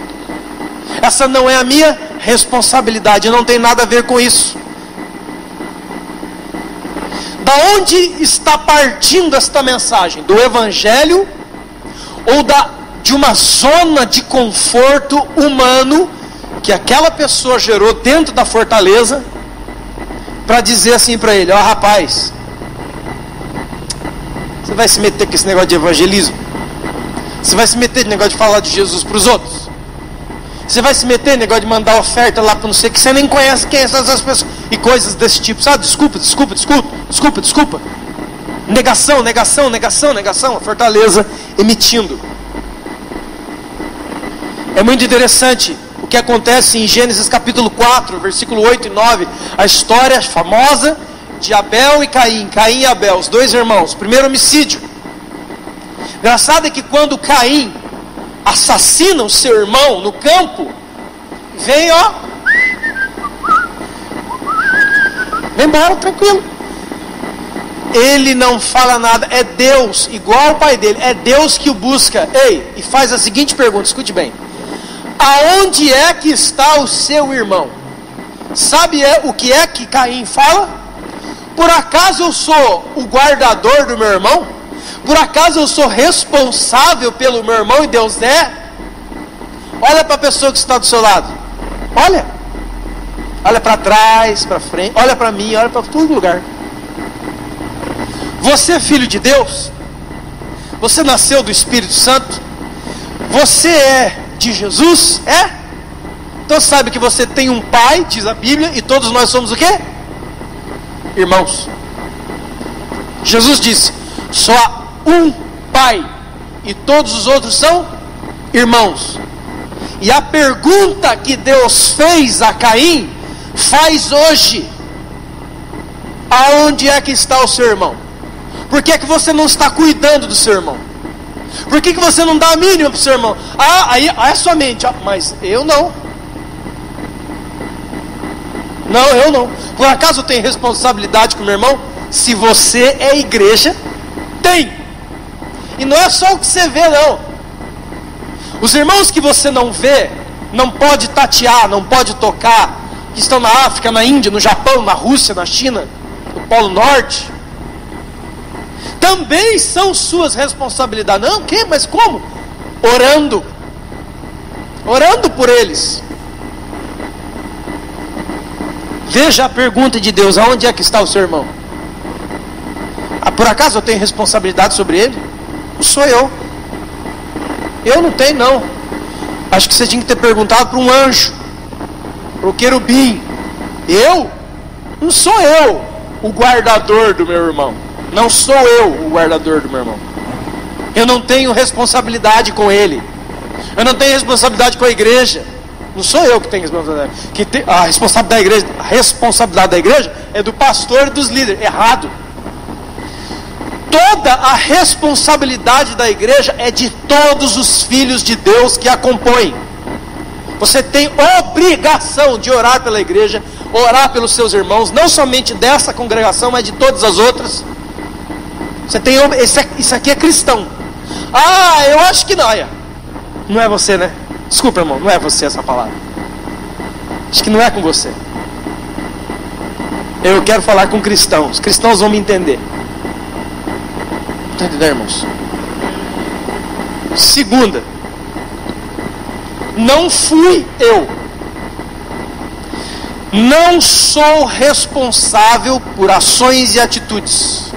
essa não é a minha responsabilidade, eu não tenho nada a ver com isso. Da onde está partindo esta mensagem? Do evangelho ou de uma zona de conforto humano que aquela pessoa gerou dentro da fortaleza, para dizer assim para ele: ó, rapaz, você vai se meter com esse negócio de evangelismo? Você vai se meter no negócio de falar de Jesus para os outros? Você vai se meter no negócio de mandar oferta lá para não sei que você nem conhece quem são essas pessoas, e coisas desse tipo, sabe? Desculpa. Negação, a fortaleza emitindo. É muito interessante o que acontece em Gênesis capítulo 4, versículo 8 e 9, a história famosa de Abel e Caim, Caim e Abel, os dois irmãos, primeiro homicídio. Engraçado é que quando Caim assassina o seu irmão no campo, vem embora tranquilo. Ele não fala nada, é Deus, igual ao pai dele, é Deus que o busca. Ei, e faz a seguinte pergunta, escute bem: aonde é que está o seu irmão? Sabe o que é que Caim fala? Por acaso eu sou o guardador do meu irmão? Por acaso eu sou responsável pelo meu irmão e Deus é? Olha para a pessoa que está do seu lado. Olha para trás, para frente, olha para mim, olha para todo lugar. Você é filho de Deus? Você nasceu do Espírito Santo? Você é de Jesus? É? Então sabe que você tem um pai, diz a Bíblia, e todos nós somos o quê? Irmãos. Jesus disse: só há um pai, e todos os outros são irmãos. E a pergunta que Deus fez a Caim, faz hoje: aonde é que está o seu irmão? Por que é que você não está cuidando do seu irmão? Por que você não dá a mínima para o seu irmão? Aí é sua mente, mas eu não. Não, eu não. Por acaso eu tenho responsabilidade com o meu irmão? Se você é igreja, tem. E não é só o que você vê, não. Os irmãos que você não vê, não pode tatear, não pode tocar, que estão na África, na Índia, no Japão, na Rússia, na China, no Polo Norte, também são suas responsabilidades. Não, que? Mas como? Orando por eles. Veja a pergunta de Deus: aonde é que está o seu irmão? Por acaso eu tenho responsabilidade sobre ele? Não sou eu. Eu não tenho, não. Acho que você tinha que ter perguntado para um anjo, para o querubim. Eu? Não sou eu o guardador do meu irmão. Não sou eu o guardador do meu irmão. Eu não tenho responsabilidade com ele. Eu não tenho responsabilidade com a igreja. Não sou eu que tenho responsabilidade. A responsabilidade da igreja é do pastor e dos líderes. Errado. Toda a responsabilidade da igreja é de todos os filhos de Deus que a compõem. Você tem obrigação de orar pela igreja, orar pelos seus irmãos, não somente dessa congregação, mas de todas as outras. Você tem, isso aqui é cristão. Eu acho que não. Não é você, né? Desculpa, irmão, não é você essa palavra. Acho que não é com você. Eu quero falar com cristãos. Cristãos vão me entender. Está entendendo, irmãos? Segunda, não fui eu. Não sou responsável por ações e atitudes.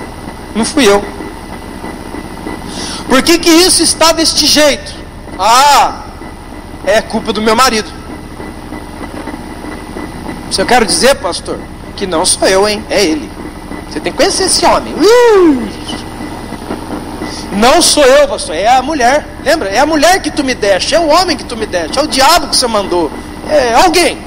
Não fui eu. Por que isso está deste jeito? É culpa do meu marido. Se eu quero dizer, pastor, que não sou eu, hein? É ele. Você tem que conhecer esse homem. Não sou eu, pastor, é a mulher. Lembra? É a mulher que tu me deste, é o homem que tu me deste, é o diabo que você mandou, é alguém.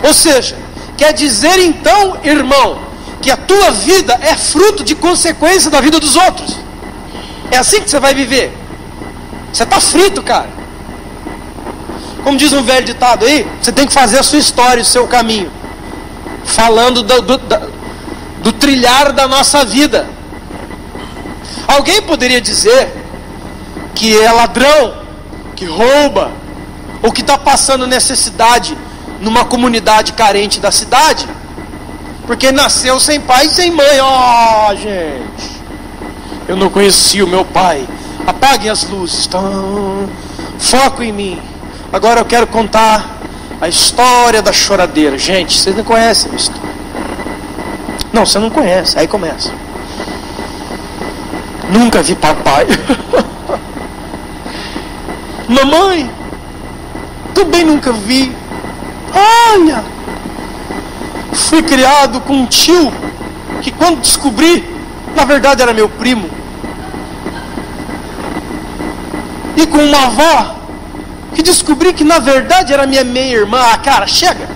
Ou seja, quer dizer então, irmão, que a tua vida é fruto de consequência da vida dos outros. É assim que você vai viver. Você está frito, cara. Como diz um velho ditado aí, você tem que fazer a sua história, o seu caminho, falando do trilhar da nossa vida. Alguém poderia dizer que é ladrão, que rouba, ou que está passando necessidade numa comunidade carente da cidade, porque nasceu sem pai e sem mãe. Gente, eu não conheci o meu pai. Apaguem as luzes. Foco em mim. Agora eu quero contar a história da choradeira. Gente, vocês não conhecem a história. Não, você não conhece. Aí começa. Nunca vi papai. Mamãe, também nunca vi. Olha, fui criado com um tio que, quando descobri, na verdade era meu primo. E com uma avó que descobri que na verdade era minha meia-irmã. Cara, chega.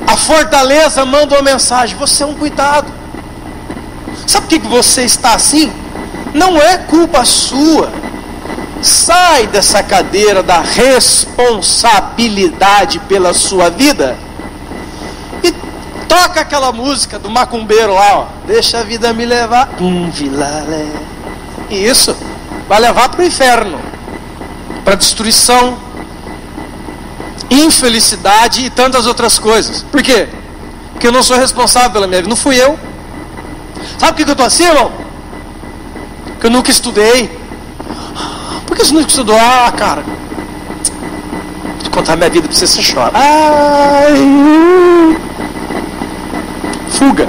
A Fortaleza manda uma mensagem: você é um cuidado. Sabe por que você está assim? Não é culpa sua. Sai dessa cadeira da responsabilidade pela sua vida e toca aquela música do macumbeiro lá, ó. Deixa a vida me levar. Isso vai levar para o inferno, para destruição, infelicidade e tantas outras coisas. Por quê? Porque eu não sou responsável pela minha vida. Não fui eu. Sabe por que eu estou assim, irmão? Porque eu nunca estudei. Por que você nunca estudou? Ah, cara, vou contar minha vida para você chora. Fuga.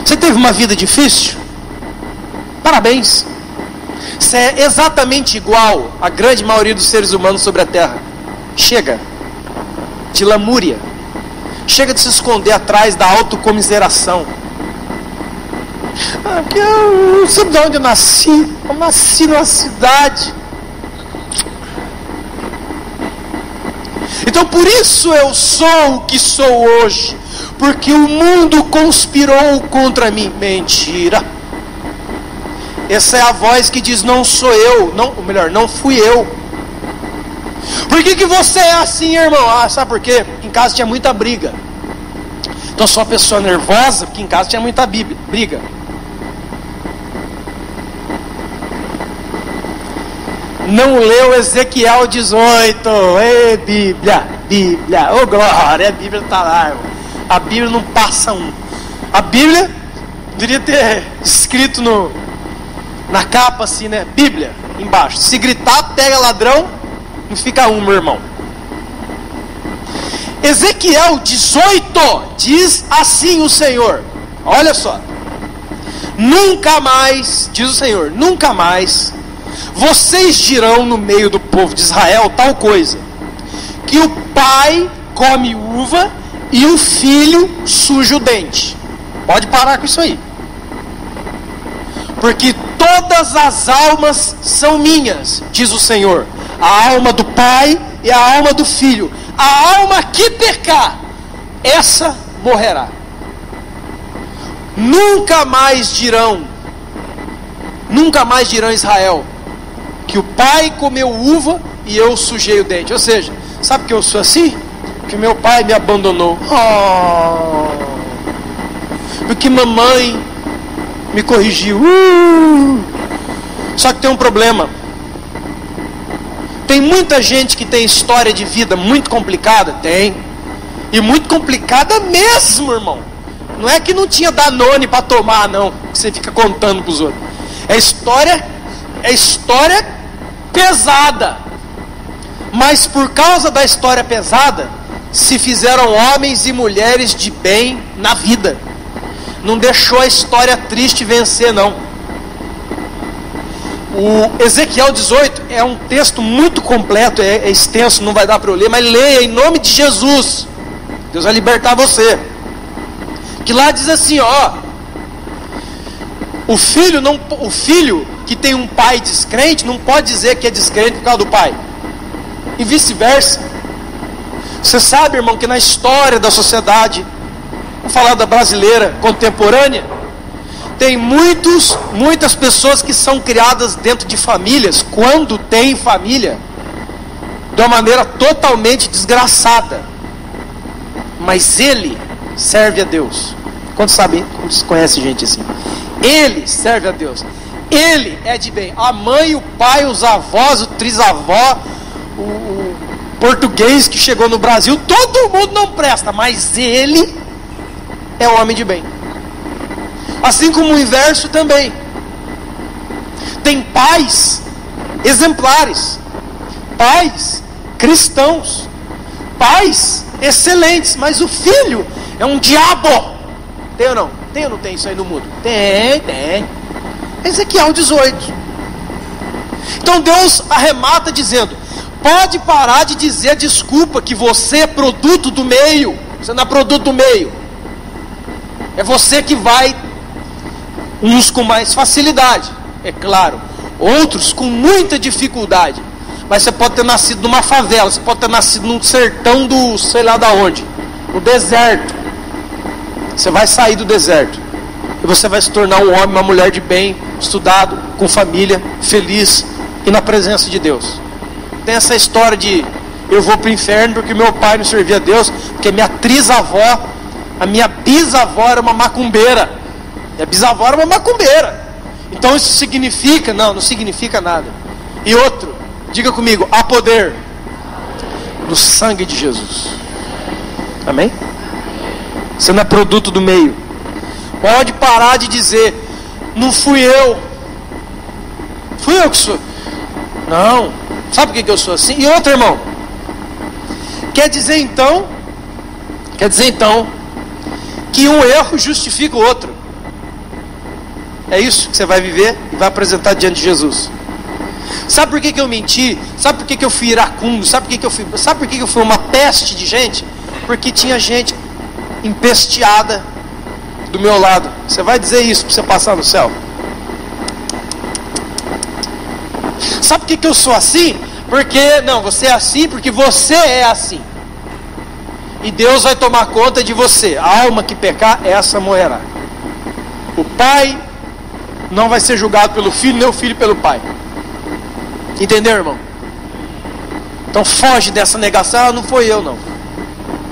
Você teve uma vida difícil? Parabéns. Você é exatamente igual à grande maioria dos seres humanos sobre a terra. Chega de lamúria. Chega de se esconder atrás da autocomiseração. Porque eu não sei de onde eu nasci. Eu nasci numa cidade. Então por isso eu sou o que sou hoje. Porque o mundo conspirou contra mim. Mentira. Essa é a voz que diz: não sou eu. Não, ou melhor, não fui eu. Por que você é assim, irmão? Ah, sabe por quê? Em casa tinha muita briga. Então sou uma pessoa nervosa porque em casa tinha muita briga. Não leu Ezequiel 18. Ei, Bíblia. Ô, glória, a Bíblia está lá, irmão. A Bíblia não passa um. A Bíblia deveria ter escrito na capa assim, né? Bíblia, embaixo. Se gritar, pega ladrão, não fica um, meu irmão. Ezequiel 18 diz assim o Senhor. Olha só. Nunca mais, diz o Senhor, nunca mais vocês dirão no meio do povo de Israel tal coisa: que o pai come uva e o filho suja o dente. Pode parar com isso aí. Porque todas as almas são minhas, diz o Senhor. A alma do pai e a alma do filho. A alma que pecar, essa morrerá. Nunca mais dirão Israel, que o pai comeu uva e eu sujei o dente. Ou seja, sabe que eu sou assim? Porque meu pai me abandonou. Porque mamãe me corrigiu. Só que tem um problema. Tem muita gente que tem história de vida muito complicada. Tem. E muito complicada mesmo, irmão. Não é que não tinha Danone para tomar, não. Que você fica contando para os outros. É história pesada. Mas por causa da história pesada, se fizeram homens e mulheres de bem na vida. Não deixou a história triste vencer, não. O Ezequiel 18 é um texto muito completo, é extenso, não vai dar para eu ler, mas leia em nome de Jesus. Deus vai libertar você. Que lá diz assim, ó: o filho que tem um pai descrente não pode dizer que é descrente por causa do pai. E vice-versa. Você sabe, irmão, que na história da sociedade, vamos falar da brasileira contemporânea, tem muitas pessoas que são criadas dentro de famílias, quando tem família, de uma maneira totalmente desgraçada. Mas ele serve a Deus. Quantos sabem? Quantos conhecem gente assim? Ele serve a Deus. Ele é de bem. A mãe, o pai, os avós, o trisavó, o português que chegou no Brasil, todo mundo não presta, mas ele é um homem de bem. Assim como o inverso também. Tem pais exemplares, pais cristãos, pais excelentes, mas o filho é um diabo. Tem ou não? Tem ou não tem isso aí no mundo? Tem. Ezequiel 18. Então Deus arremata dizendo: pode parar de dizer desculpa que você é produto do meio. Você não é produto do meio. É você que vai, uns com mais facilidade, é claro, outros com muita dificuldade. Mas você pode ter nascido numa favela, você pode ter nascido num sertão do sei lá da onde. no deserto. Você vai sair do deserto. E você vai se tornar um homem, uma mulher de bem, estudado, com família, feliz e na presença de Deus. Tem essa história de eu vou para o inferno porque meu pai não servia a Deus, porque minha trisavó, a minha bisavó era uma macumbeira. E a bisavó era uma macumbeira. Então isso significa? Não significa nada. E outro, diga comigo, há poder no sangue de Jesus. Amém? Você não é produto do meio. Pode parar de dizer, não fui eu. Fui eu que sou. Não. Sabe por que eu sou assim? E outro, irmão, quer dizer então que um erro justifica o outro. É isso que você vai viver e vai apresentar diante de Jesus. Sabe por que eu menti? Sabe por que eu fui iracundo? Sabe por que eu fui uma peste de gente? Porque tinha gente empesteada do meu lado. Você vai dizer isso para você passar no céu? Sabe por que eu sou assim? Porque, não, você é assim porque você é assim. E Deus vai tomar conta de você. A alma que pecar, essa morrerá. O pai não vai ser julgado pelo filho, nem o filho pelo pai. Entendeu, irmão? Então foge dessa negação. Não foi eu, não.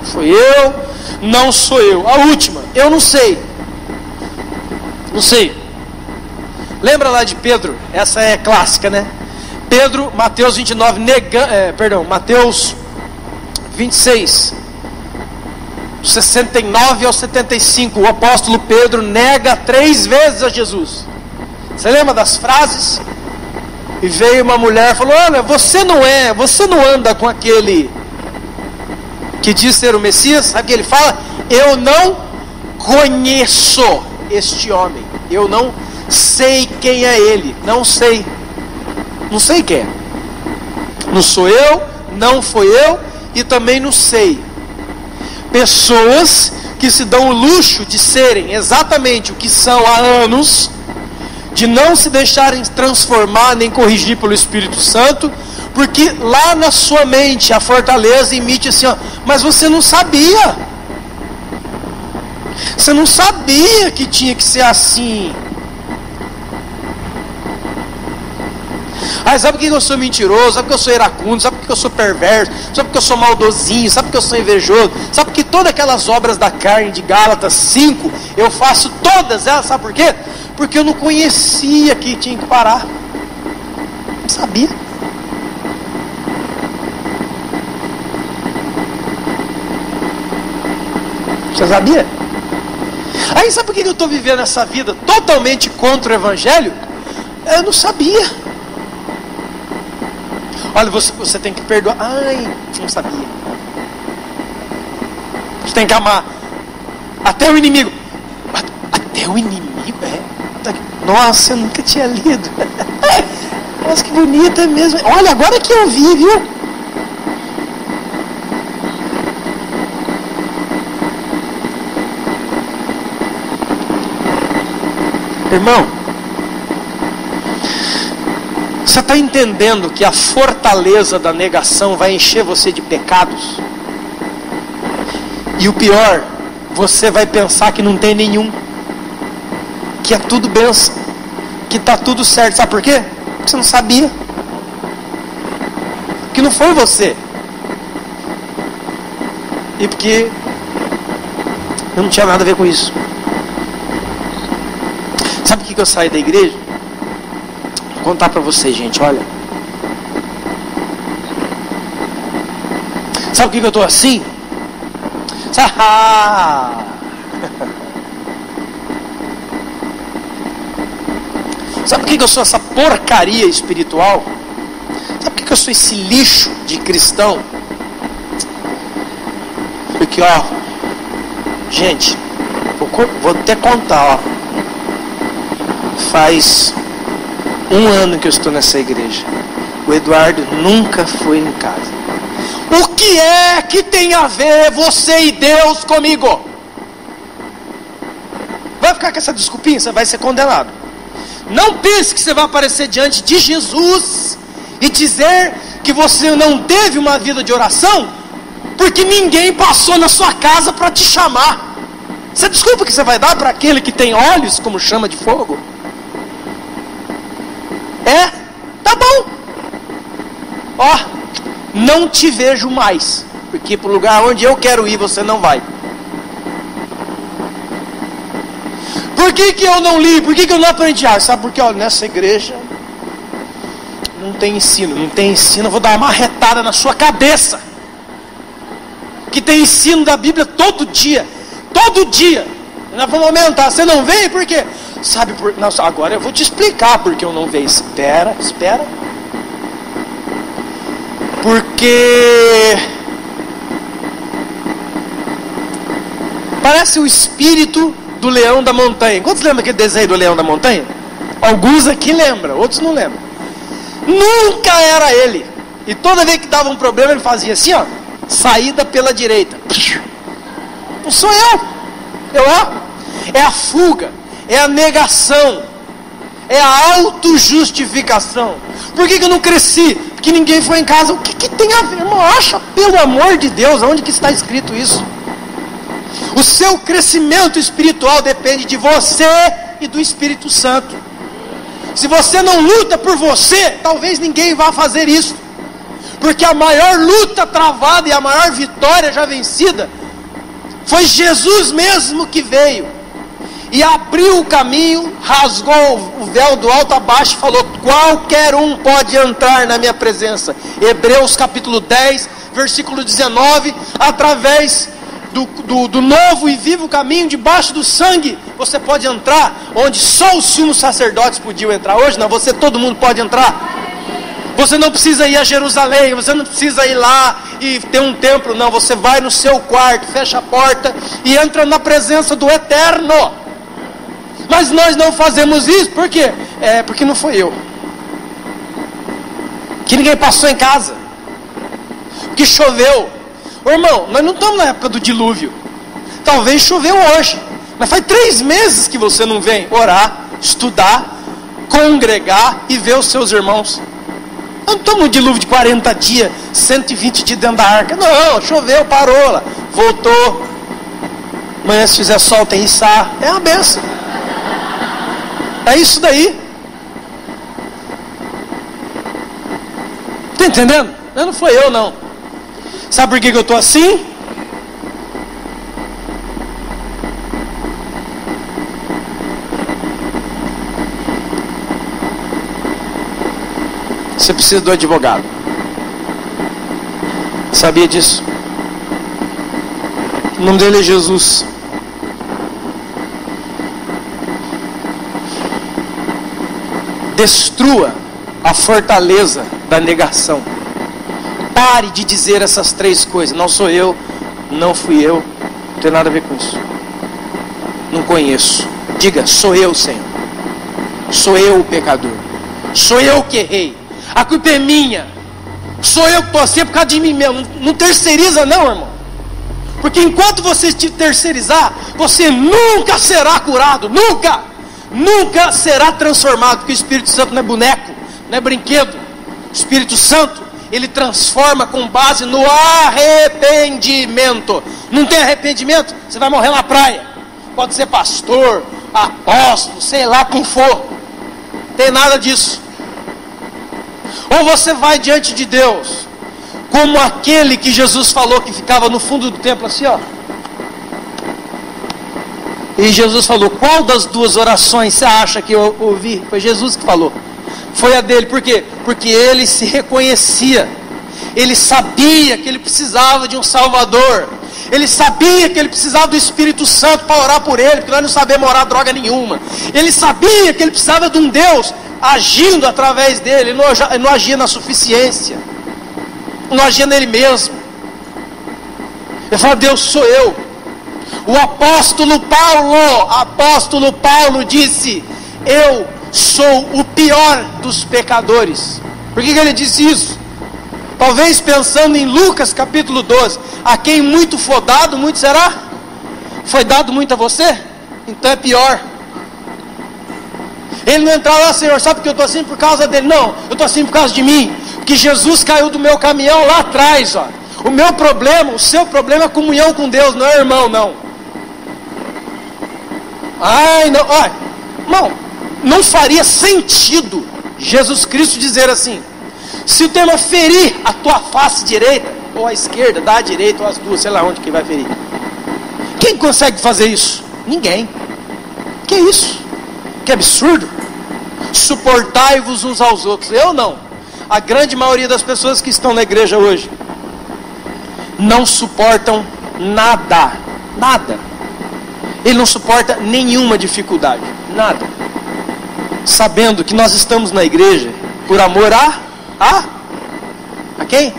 Foi eu, não sou eu. A última, eu não sei. Não sei. Lembra lá de Pedro? Essa é clássica, né? Pedro, Mateus 29, Mateus 26, 69 ao 75, o apóstolo Pedro nega 3 vezes a Jesus. Você lembra das frases? E veio uma mulher e falou, olha, você não anda com aquele que diz ser o Messias. Sabe o que ele fala? Eu não conheço este homem, eu não sei quem é ele, não sei quem é. Não sou eu, não foi eu e também não sei. Pessoas que se dão o luxo de serem exatamente o que são há anos, de não se deixarem transformar nem corrigir pelo Espírito Santo, porque lá na sua mente a fortaleza emite assim, ó, mas você não sabia. Você não sabia que tinha que ser assim. Ah, sabe por que eu sou mentiroso? Sabe por que eu sou iracundo? Sabe por que eu sou perverso? Sabe por que eu sou maldosinho? Sabe por que eu sou invejoso? Sabe por que todas aquelas obras da carne de Gálatas 5 eu faço todas elas? Sabe por quê? Porque eu não conhecia que tinha que parar. Não sabia. Você sabia? Aí sabe por que eu estou vivendo essa vida totalmente contra o Evangelho? Eu não sabia. Olha, você tem que perdoar. Ai, você não sabia. Você tem que amar até o inimigo. Até o inimigo? É. Nossa, eu nunca tinha lido. Nossa, que bonita mesmo. Olha, agora que eu vi, viu? Irmão, você está entendendo que a fortaleza da negação vai encher você de pecados? E o pior, você vai pensar que não tem nenhum, que é tudo bênção, que está tudo certo. Sabe por quê? Porque você não sabia, que não foi você, e porque eu não tinha nada a ver com isso. Sabe por que eu saí da igreja? Vou contar para vocês, gente, olha. Sabe por que eu estou assim? Sabe por que eu sou essa porcaria espiritual? Sabe por que eu sou esse lixo de cristão? Porque, ó, gente, vou até contar, ó. Faz 1 ano que eu estou nessa igreja. O Eduardo nunca foi em casa. O que é que tem a ver você e Deus comigo? Vai ficar com essa desculpinha? Você vai ser condenado. Não pense que você vai aparecer diante de Jesus e dizer que você não teve uma vida de oração Porque ninguém passou na sua casa para te chamar. Você desculpa que você vai dar para aquele que tem olhos como chama de fogo? Tá bom. Ó, não te vejo mais, porque para o lugar onde eu quero ir você não vai. Por que eu não li? Por que eu não aprendi? Sabe por quê? Olha, nessa igreja não tem ensino. Não tem ensino, eu vou dar uma marretada na sua cabeça. Que tem ensino da Bíblia todo dia. Todo dia. Nós vamos aumentar. Você não vem? Por quê? Sabe por... Não, agora eu vou te explicar porque eu não vejo. Espera. Porque parece o espírito do leão da montanha. Quantos lembram aquele desenho do leão da montanha? Alguns aqui lembram, outros não lembram. Nunca era ele. E toda vez que dava um problema ele fazia assim, ó, saída pela direita. Não sou eu. É a fuga, é a negação, é a autojustificação. Por que eu não cresci? Porque ninguém foi em casa. O que tem a ver, irmão? Acha, pelo amor de Deus, onde que está escrito isso? O seu crescimento espiritual depende de você e do Espírito Santo. Se você não luta por você, talvez ninguém vá fazer isso. Porque a maior luta travada e a maior vitória já vencida foi Jesus mesmo que veio e abriu o caminho, rasgou o véu do alto a baixo e falou: qualquer um pode entrar na minha presença. Hebreus capítulo 10, versículo 19, através do novo e vivo caminho, debaixo do sangue, você pode entrar onde só os sumos sacerdotes podiam entrar. Hoje não, todo mundo pode entrar. Você não precisa ir a Jerusalém, você não precisa ir lá e ter um templo, não. Você vai no seu quarto, fecha a porta e entra na presença do Eterno. Mas nós não fazemos isso, por quê? Porque não foi eu. Que ninguém passou em casa. Que choveu. Ô, irmão, nós não estamos na época do dilúvio. Talvez choveu hoje, mas faz 3 meses que você não vem orar, estudar, congregar e ver os seus irmãos. Nós não estamos no dilúvio de 40 dias, 120 dias dentro da arca. Não, choveu, parou lá, voltou. Amanhã se fizer sol tem içá. É uma benção. É isso daí. Está entendendo? Não foi eu não. Sabe por que eu estou assim? Você precisa do advogado. Sabia disso? O nome dele é Jesus. Destrua a fortaleza da negação. Pare de dizer essas 3 coisas. Não sou eu, não fui eu, não tem nada a ver com isso. Não conheço. Diga: sou eu, Senhor. Sou eu o pecador. Sou eu que errei. A culpa é minha. Sou eu que estou assim, é por causa de mim mesmo. Não terceiriza não, irmão. Porque enquanto você te terceirizar, você nunca será curado. Nunca. Nunca será transformado. Porque o Espírito Santo não é boneco, não é brinquedo. O Espírito Santo, ele transforma com base no arrependimento. Não tem arrependimento? Você vai morrer na praia. Pode ser pastor, apóstolo, sei lá quem for. Não tem nada disso. Ou você vai diante de Deus como aquele que Jesus falou que ficava no fundo do templo assim, ó. E Jesus falou: qual das 2 orações você acha que eu ouvi? Foi Jesus que falou. Foi a dele. Por quê? Porque ele se reconhecia. Ele sabia que ele precisava de um Salvador. Ele sabia que ele precisava do Espírito Santo para orar por ele, porque nós não sabemos orar droga nenhuma. Ele sabia que ele precisava de um Deus agindo através dele. Ele não agia na suficiência, não agia nele mesmo. Ele fala: Deus, sou eu. O apóstolo Paulo disse: eu sou o pior dos pecadores. Por que ele disse isso? Talvez pensando em Lucas capítulo 12: a quem muito for dado, muito será. Foi dado muito a você? Então é pior. Ele não entrava lá: Senhor, sabe que eu estou assim por causa dele? Não, eu estou assim por causa de mim. Porque Jesus caiu do meu caminhão lá atrás, ó. O meu problema, o seu problema é comunhão com Deus, não é irmão, não. Ai, não, olha, irmão, não faria sentido Jesus Cristo dizer assim: se o tema ferir a tua face direita, ou a esquerda, dá a direita, ou as duas, sei lá onde que vai ferir. Quem consegue fazer isso? Ninguém. Que isso? Que absurdo. Suportai-vos uns aos outros. Eu não. A grande maioria das pessoas que estão na igreja hoje não suportam nada. Nada. Ele não suporta nenhuma dificuldade. Nada. Sabendo que nós estamos na igreja por amor a quem?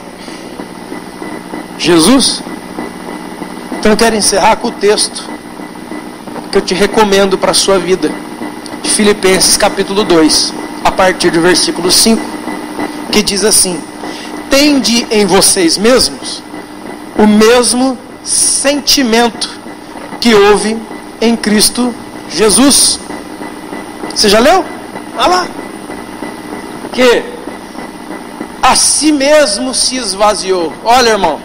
Jesus. Então eu quero encerrar com o texto que eu te recomendo para a sua vida, de Filipenses capítulo 2, a partir do versículo 5, que diz assim: tende em vocês mesmos o mesmo sentimento que houve em Cristo Jesus. Você já leu? Olha lá. Que a si mesmo se esvaziou. Olha, irmão,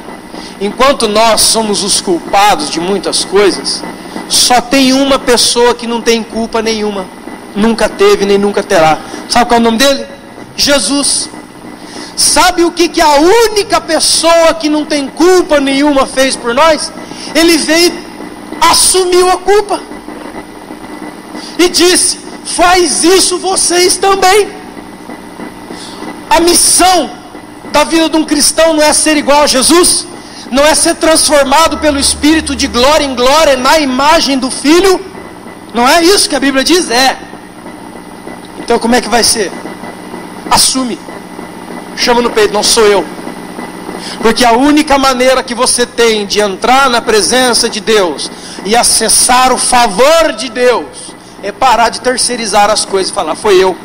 enquanto nós somos os culpados de muitas coisas, só tem uma pessoa que não tem culpa nenhuma. Nunca teve, nem nunca terá. Sabe qual é o nome dele? Jesus. Sabe o que a única pessoa que não tem culpa nenhuma fez por nós? Ele veio, assumiu a culpa e disse: faz isso vocês também. A missão da vida de um cristão não é ser igual a Jesus, não é ser transformado pelo Espírito de glória em glória na imagem do Filho. Não é isso que a Bíblia diz? É. Então como é que vai ser? Assume. Chama no peito: não sou eu. Porque a única maneira que você tem de entrar na presença de Deus e acessar o favor de Deus é parar de terceirizar as coisas e falar: foi eu,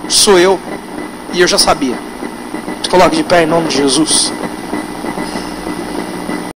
sou eu, e eu já sabia. Te coloque de pé em nome de Jesus.